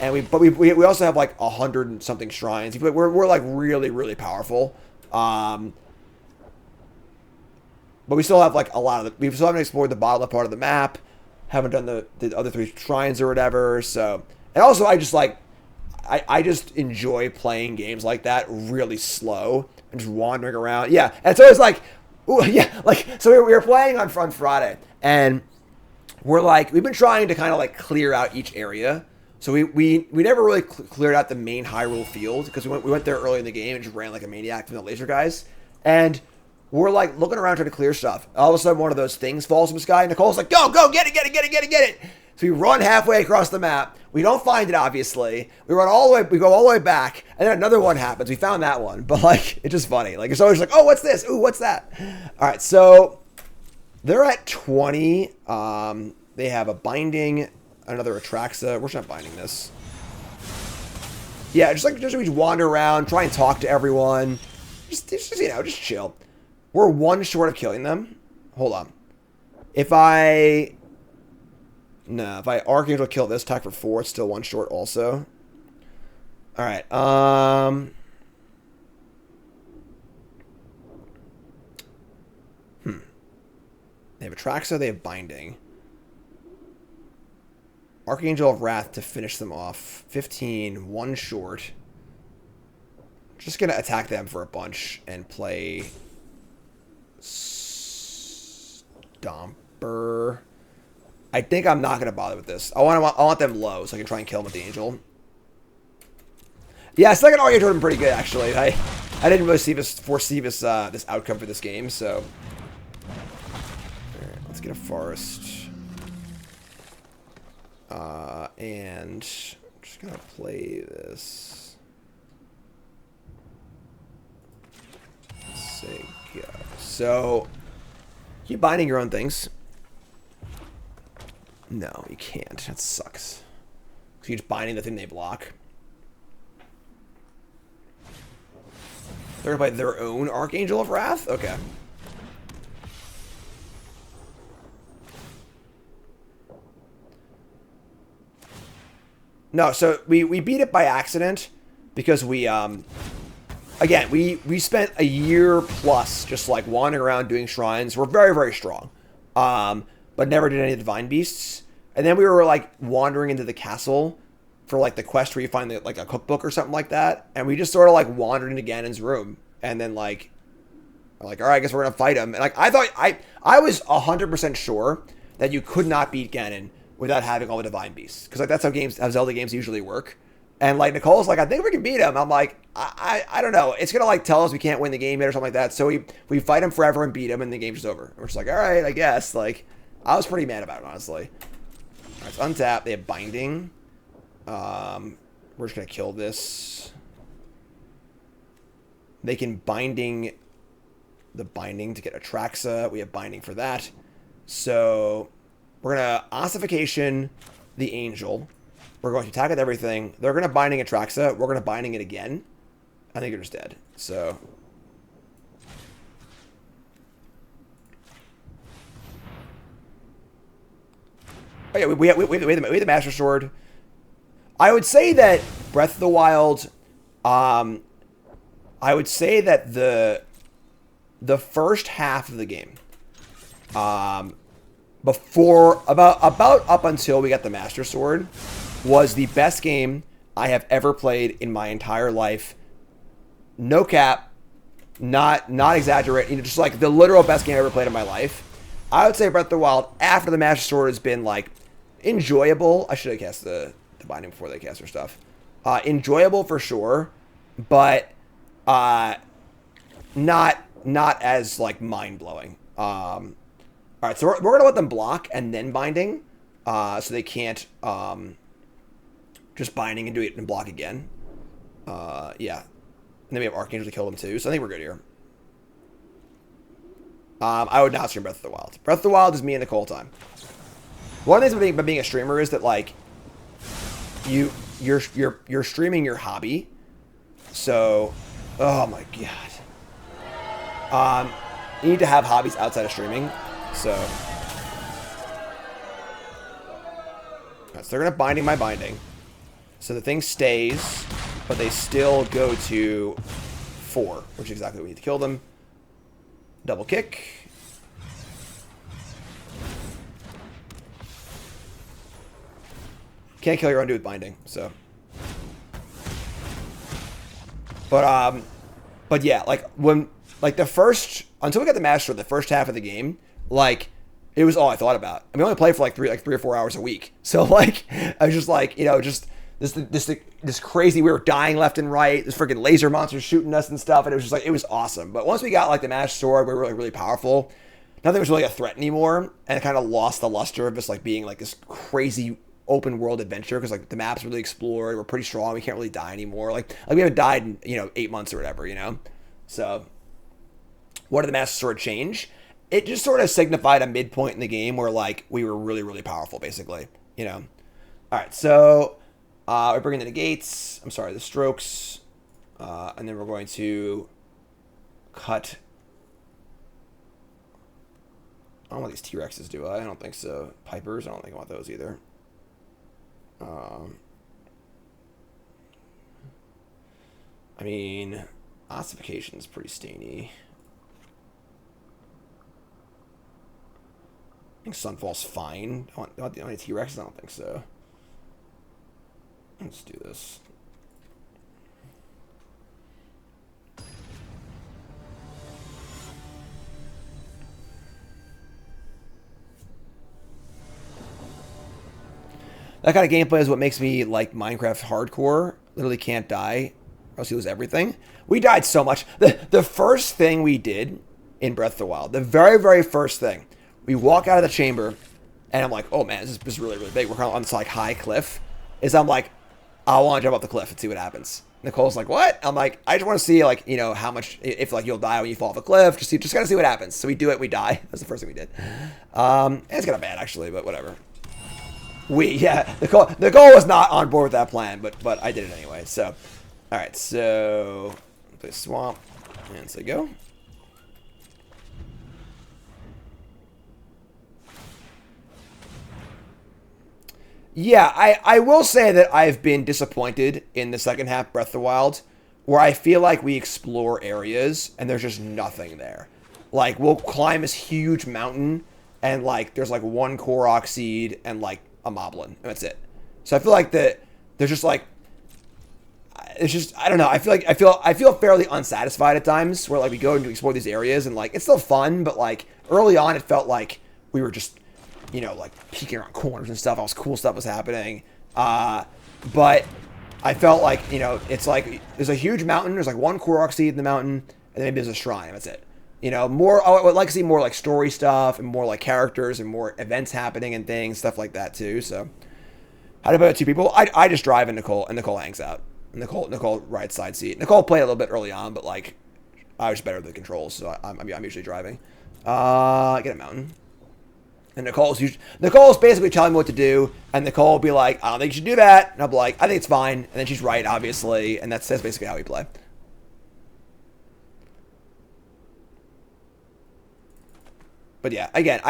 And we also have like 100 and something shrines. We're like really, really powerful. But we still have like a lot of we still haven't explored the bottom part of the map. Haven't done the other 3 shrines or whatever. So, and also I just enjoy playing games like that really slow and just wandering around. Yeah, and so it's like, ooh, yeah, like so we were playing on Friday, and we've been trying to kind of like clear out each area. So we never really cleared out the main Hyrule field because we went there early in the game and just ran like a maniac from the laser guys. And we're like looking around trying to clear stuff. All of a sudden one of those things falls from the sky. And Nicole's like, go, get it. So we run halfway across the map. We don't find it, obviously. We go all the way back, and then another one happens. We found that one, but like it's just funny. Like it's always like, oh, what's this? Ooh, what's that? All right, so they're at 20. They have a binding. Another Atraxa. We're just not binding this. Yeah, just we wander around, try and talk to everyone. Just chill. We're one short of killing them. Hold on. If I Archangel kill this, attack for 4, it's still one short also. Alright, They have Atraxa, they have binding. Archangel of Wrath to finish them off. 15, one short. Just going to attack them for a bunch and play Stomper. I think I'm not going to bother with this. I want them low so I can try and kill them with the Angel. Yeah, second Archangel would have been pretty good, actually. I didn't really foresee this outcome for this game, so... Alright, let's get a Forest. And I'm just gonna play this. Say go. So, keep binding your own things. No, you can't. That sucks. So you're just binding the thing they block. They're gonna play their own Archangel of Wrath? Okay. No, so we beat it by accident because we again we spent a year plus just like wandering around doing shrines. We're very, very strong. But never did any Divine Beasts. And then we were like wandering into the castle for like the quest where you find like a cookbook or something like that. And we just sort of like wandered into Ganon's room. And then like, all right, I guess we're gonna fight him. And like I thought I was 100% sure that you could not beat Ganon without having all the Divine Beasts. Because like that's how Zelda games usually work. And like Nicole's like, I think we can beat him. I'm like, I don't know. It's gonna like tell us we can't win the game yet or something like that. So we fight him forever and beat him and the game's just over. And we're just like, all right, I guess. Like I was pretty mad about it, honestly. All right, so untap. They have Binding. We're just gonna kill this. They can Binding to get Atraxa. We have Binding for that. So we're gonna Ossification the Angel. We're going to attack with everything. They're gonna Binding Atraxa. We're gonna Binding it again. I think you're just dead. So oh yeah, we have the Master Sword. I would say that Breath of the Wild, I would say that the first half of the game, before about up until we got the Master Sword, was the best game I have ever played in my entire life. No cap, not exaggerating, just like the literal best game I ever played in my life. I would say Breath of the Wild after the Master Sword has been like enjoyable. I should have cast the Binding before they cast their stuff. Enjoyable for sure, but not as like mind blowing. All right, so we're gonna let them block and then Binding, so they can't just Binding and do it and block again. Yeah, and then we have Archangel to kill them too. So I think we're good here. I would not stream Breath of the Wild. Breath of the Wild is me and Nicole time. One of the things about being a streamer is that like you're streaming your hobby. So, oh my god. You need to have hobbies outside of streaming. So, right, so they're gonna Binding my Binding. So the thing stays, but they still go to 4, which is exactly what we need to kill them. Double kick. Can't kill your own dude with Binding, so. But yeah, like when like the first until we got the Master, the first half of the game, like it was all I thought about. I mean, I only played for like 3 or 4 hours a week, so like I was just like, you know, just this crazy. We were dying left and right. This freaking laser monsters shooting us and stuff, and it was just like it was awesome. But once we got like the Master Sword, we were really, really powerful. Nothing was really a threat anymore, and it kind of lost the luster of just like being like this crazy open world adventure because like the map's really explored. We're pretty strong. We can't really die anymore. Like we haven't died in 8 months or whatever. So what did the Master Sword change? It just sort of signified a midpoint in the game where like we were really, really powerful, basically. All right, so we're bringing in the gates. I'm sorry, the strokes, and then we're going to cut. I don't want these T-Rexes, do I? I don't think so. Pipers, I don't think I want those either. I mean, ossification is pretty stainy. I think Sunfall's fine. Do I want the T-Rexes? I don't think so. Let's do this. That kind of gameplay is what makes me like Minecraft hardcore. Literally can't die, or else you lose everything. We died so much. The first thing we did in Breath of the Wild, the very, very first thing, we walk out of the chamber, and I'm like, oh man, this is really, really big. We're kind of on this like high cliff. I'm like, I want to jump off the cliff and see what happens. Nicole's like, what? I'm like, I just want to see like, how much, if like you'll die when you fall off a cliff. Just gotta see what happens. So we do it, we die. That's the first thing we did. And it's kind of bad actually, but whatever. Nicole was not on board with that plan, but I did it anyway. So, all right, so play swamp. And so go. Yeah, I will say that I've been disappointed in the second half Breath of the Wild, where I feel like we explore areas and there's just nothing there. Like, we'll climb this huge mountain and, like, there's, like, one Korok seed and, like, a Moblin. And that's it. So I feel like that there's just, like, it's just, I don't know. I feel fairly unsatisfied at times where, like, we go and explore these areas and, like, it's still fun, but, like, early on it felt like we were just, you know, like, peeking around corners and stuff. All this cool stuff was happening. But I felt like, you know, it's like, there's a huge mountain. There's, like, one Korok seed in the mountain, and then maybe there's a shrine, and that's it. You know, more, I would like to see more, like, story stuff and more, like, characters and more events happening and things, stuff like that, too. So, how about 2 people? I just drive and Nicole hangs out. Nicole rides side seat. Nicole played a little bit early on, but, like, I was better with the controls, so I'm usually driving. Get a mountain. And Nicole's basically telling me what to do, and Nicole will be like, I don't think you should do that. And I'll be like, I think it's fine. And then she's right, obviously, and that's basically how we play. But yeah, again,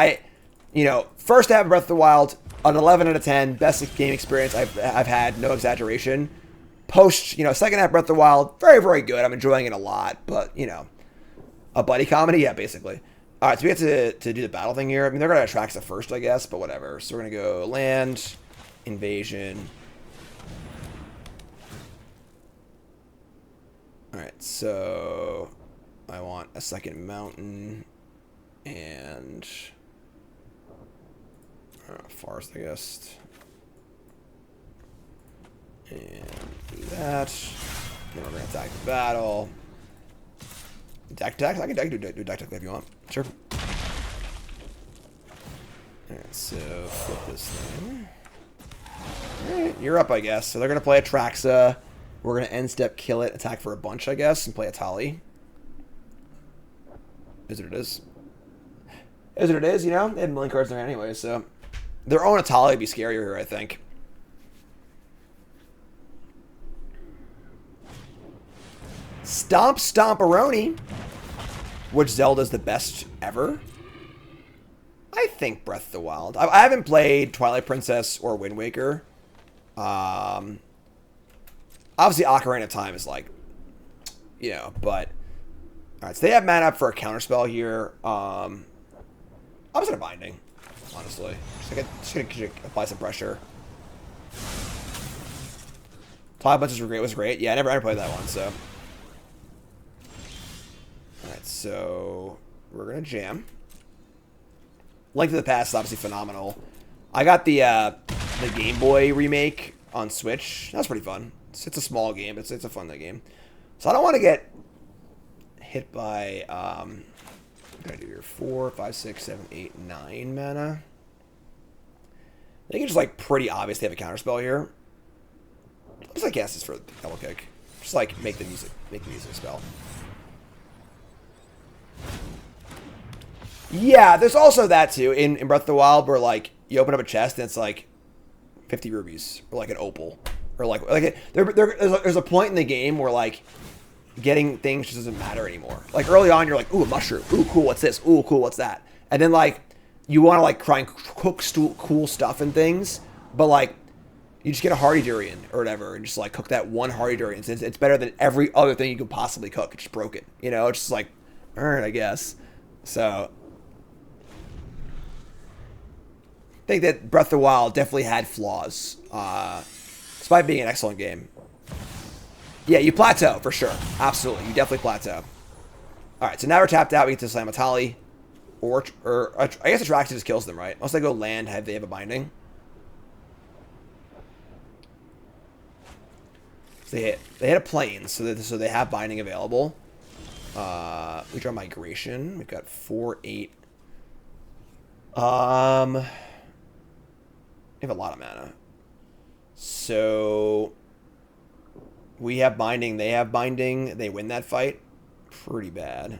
first half of Breath of the Wild, an 11 out of 10, best game experience I've had, no exaggeration. Post, second half Breath of the Wild, very, very good. I'm enjoying it a lot, but, a buddy comedy, yeah, basically. All right, so we have to do the battle thing here. I mean, they're going to Atraxa first, I guess, but whatever. So we're going to go land, invasion. All right, so I want a second mountain and forest, I guess. And do that. Then we're going to attack the battle. Deck attacks? I can do deck attack if you want. Sure. Alright, so flip this thing. Alright, you're up, I guess. So they're going to play Atraxa. We're going to end step, kill it, attack for a bunch, I guess, and play a Tali. Is what it is. Is what it is, They had a million cards there anyway, so. Their own Atali would be scarier here, I think. Stomp-Stomparoni. Which Zelda's the best ever? I think Breath of the Wild. I haven't played Twilight Princess or Wind Waker. Obviously Ocarina of Time is like, but... Alright, so they have mana up for a counterspell here. I'm just gonna Binding, honestly. Just gonna apply some pressure. Twilight Princess was great. Yeah, I never played that one, so... Alright, so we're going to jam. Link to the Past is obviously phenomenal. I got the Game Boy remake on Switch. That's pretty fun. It's a small game, but it's a fun game. So I don't want to get hit by, what can I do here? 4, 5, 6, 7, 8, 9 mana. I think it's just pretty obvious they have a counterspell here. I'll just cast this for the double kick. Just make the music spell. Yeah, there's also that too in Breath of the Wild where you open up a chest and it's 50 rubies or an opal or there's a point in the game where getting things just doesn't matter anymore. Early on you're ooh, a mushroom, ooh cool, what's this, ooh cool, what's that, and then you want to try and cook cool stuff and things, but you just get a hardy durian or whatever and just cook that one hardy durian. It's better than every other thing you could possibly cook. It's just broken, it's just alright, I guess. So I think that Breath of the Wild definitely had flaws, despite being an excellent game. Yeah, you plateau, for sure. Absolutely, you definitely plateau. Alright, so now we're tapped out, we get to slam a Tali. Or I guess Atraxa just kills them, right? Unless they go land, they have a Binding. So they hit a Plains, so they have Binding available. We draw Migration. We've got 4, 8. We have a lot of mana. So we have Binding. They have Binding. They win that fight. Pretty bad.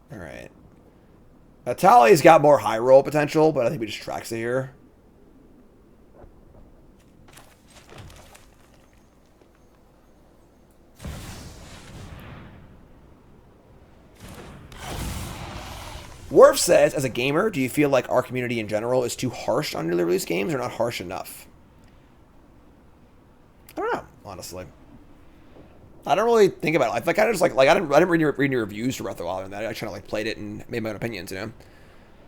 All right. Tali's got more high roll potential, but I think we just Atraxa here. Worf says, as a gamer, do you feel like our community in general is too harsh on newly released games or not harsh enough? I don't know, honestly. I don't really think about it. I kind of just like I didn't read your reviews for Breath of the Wild and that. I kind of like played it and made my own opinions, you know.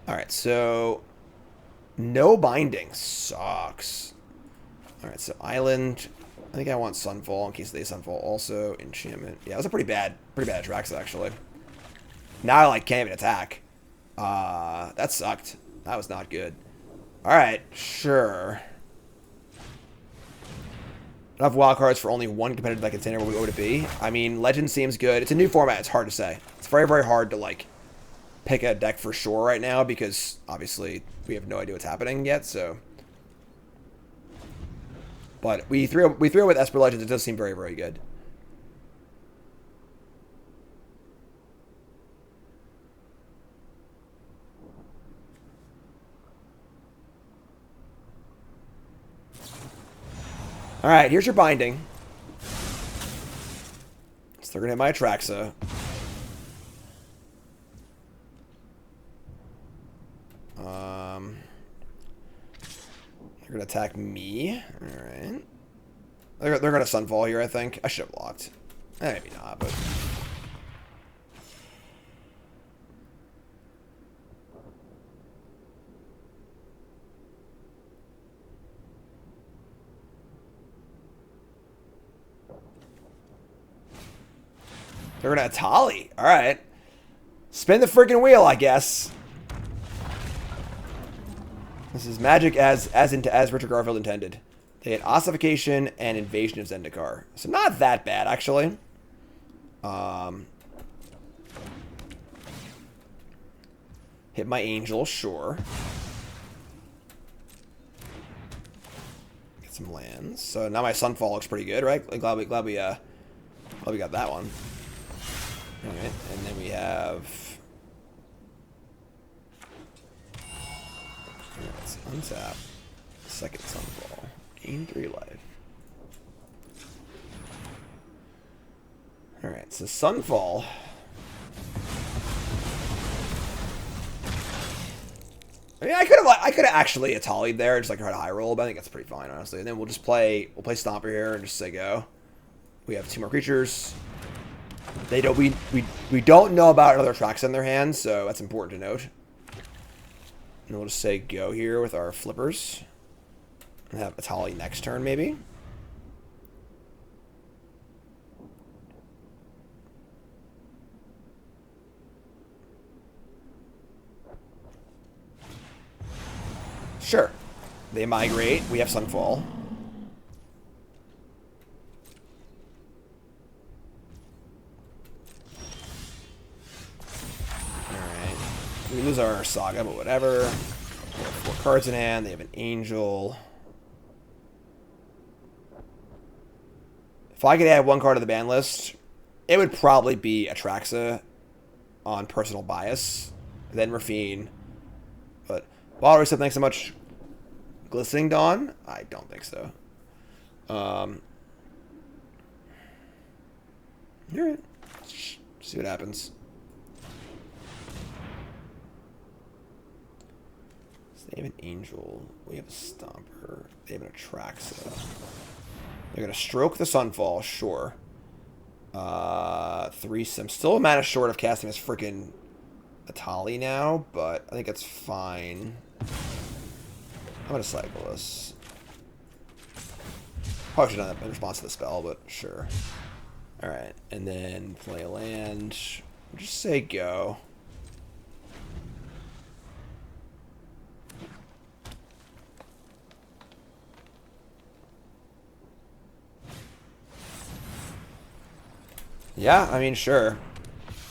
All right, so no binding sucks. All right, so Island. I think I want Sunfall in case they Sunfall also. Enchantment. Yeah, that was a pretty bad Atraxa actually. Now I like can't even attack. That sucked. That was not good. All right, sure. Enough wildcards for only one competitive deck container. What we would it be? I mean, Legend seems good. It's a new format. It's hard to say. It's very, very hard to like pick a deck for sure right now because obviously we have no idea what's happening yet. So, but we threw with Esper Legends. It does seem very, very good. All right, here's your binding. So they're gonna hit my Atraxa. They're gonna attack me. All right. They're gonna Sunfall here. I think I should have blocked. Maybe not, but. They're gonna Atali. All right. Spin the freaking wheel, I guess. This is magic as Richard Garfield intended. They had ossification and invasion of Zendikar. So not that bad, actually. Hit my Angel, sure. Get some lands. So now my Sunfall looks pretty good, right? Glad we got that one. All right, and then we have. Let's untap. Second Sunfall. Gain 3 life. All right, so Sunfall. I mean, I could have actually Atali'd there, just like try to high roll, but I think that's pretty fine, honestly. And then we'll play Stomper here and just say go. We have 2 more creatures. They don't. We don't know about another Atraxa in their hands, so that's important to note. And we'll just say go here with our flippers. And have Atali next turn, maybe. Sure. They migrate. We have Sunfall. We lose our Saga, but whatever. We have 4 cards in hand. They have an Angel. If I could add 1 card to the ban list, it would probably be Atraxa on personal bias. Then Rafine. But Water Reset, thanks so much. Glistening Dawn? I don't think so. Alright. See what happens. They have an Angel. We have a Stomper. They have an Atraxa. They're going to stroke the Sunfall, sure. 3 Sim. Still a mana short of casting this freaking Atali now, but I think it's fine. I'm going to cycle this. Probably should have done that in response to the spell, but sure. Alright, and then play a land. Just say go. Yeah, I mean, sure.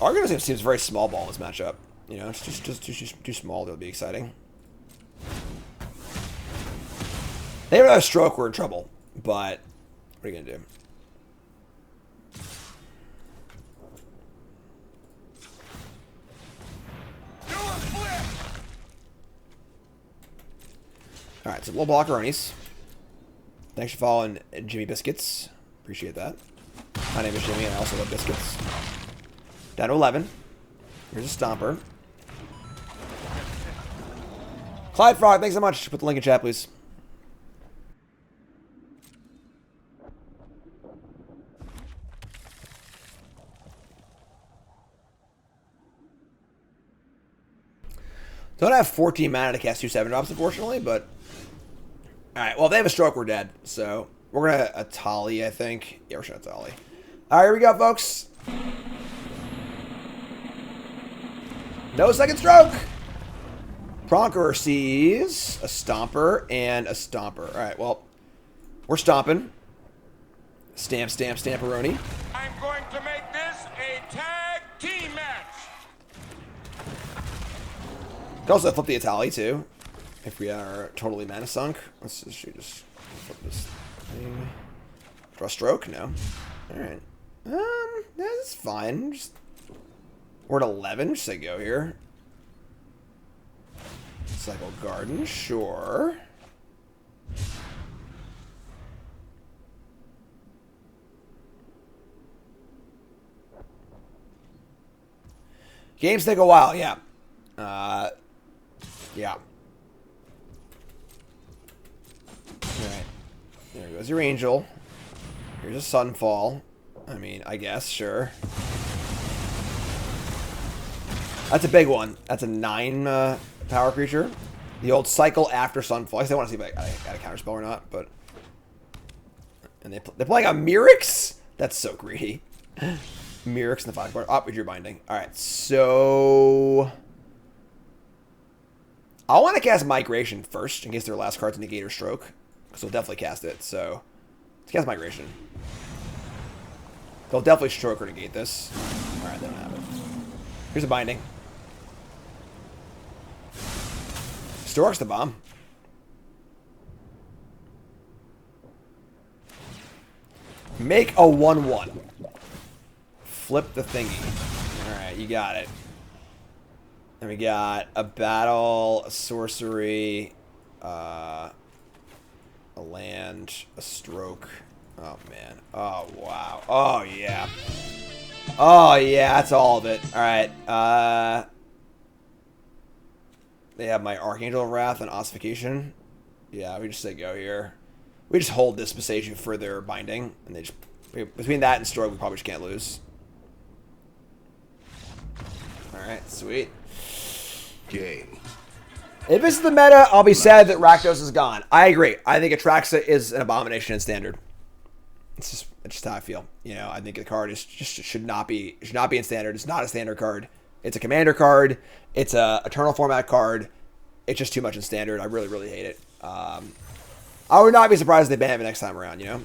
Argonaut seems very small ball in this matchup. You know, it's just too small to be exciting. They have another stroke, we're in trouble. But what are you gonna do? Alright, so we'll block Aronies. Thanks for following Jimmy Biscuits. Appreciate that. My name is Jimmy, and I also love biscuits. Down to 11. Here's a Stomper. Clyde Frog, thanks so much. Put the link in chat, please. Don't have 14 mana to cast 2 7-drops, unfortunately, but... Alright, well, if they have a stroke, we're dead. So, we're going to Atali, I think. Yeah, we're going to Atali. Alright, here we go, folks. No second stroke! Pronker sees a Stomper and a Stomper. Alright, well, we're stomping. Stamp, stamp, stamperoni.
I'm going to make this a tag team match.
Could also flip the Atali, too. If we are totally mana sunk. Let's just flip this thing. Draw stroke? No. Alright. That's fine. We're at 11. Just say go here. Cycle Garden, sure. Games take a while, yeah. Yeah. Alright. There goes your Angel. Here's a Sunfall. I mean, I guess, sure. That's a big one. That's a 9 power creature. The old cycle after Sunfall. I guess I want to see if I got a counterspell or not, but... And they're playing a Mirix? That's so greedy. Mirix in the 5 card. Oh, we drew Binding. Alright, so... I want to cast Migration first, in case their last card's Negate or Stroke. Because they'll definitely cast it, so... Let's cast Migration. They'll definitely Stroke or Negate this. Alright, they don't have it. Here's a Binding. Stork's the bomb. Make a 1/1. Flip the thingy. Alright, you got it. And we got a battle, a sorcery, a land, a stroke. Oh, man. Oh, wow. Oh, yeah. Oh, yeah, that's all of it. Alright, they have my Archangel of Wrath and Ossification. Yeah, we just say go here. We just hold this Passage for their Binding. And they just... Between that and Stroke, we probably just can't lose. Alright, sweet.
Game.
If this is the meta, I'll be sad that Rakdos is gone. I agree. I think Atraxa is an abomination in Standard. It's just how I feel. You know, I think the card is just should not be in Standard. It's not a Standard card. It's a Commander card. It's a Eternal format card. It's just too much in Standard. I really, really hate it. I would not be surprised if they ban it next time around, you know?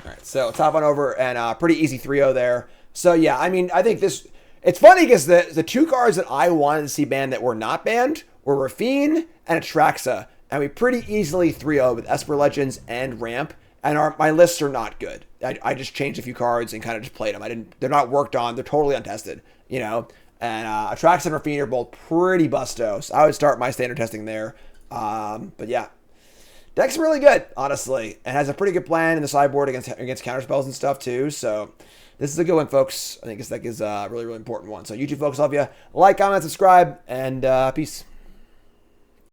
Alright, so let's hop on over, and pretty easy 3-0 there. So yeah, I mean, I think this... It's funny because the 2 cards that I wanted to see banned that were not banned were Rafine and Atraxa. And we pretty easily 3-0 with Esper Legends and Ramp. And my lists are not good. I just changed a few cards and kind of just played them. They're not worked on. They're totally untested, you know? And Atraxa and Rafine are both pretty busto. So I would start my standard testing there. But yeah. Deck's really good, honestly. It has a pretty good plan in the sideboard against counterspells and stuff, too. So this is a good one, folks. I think this deck is a really, really important one. So YouTube folks, love you. Like, comment, subscribe, and peace.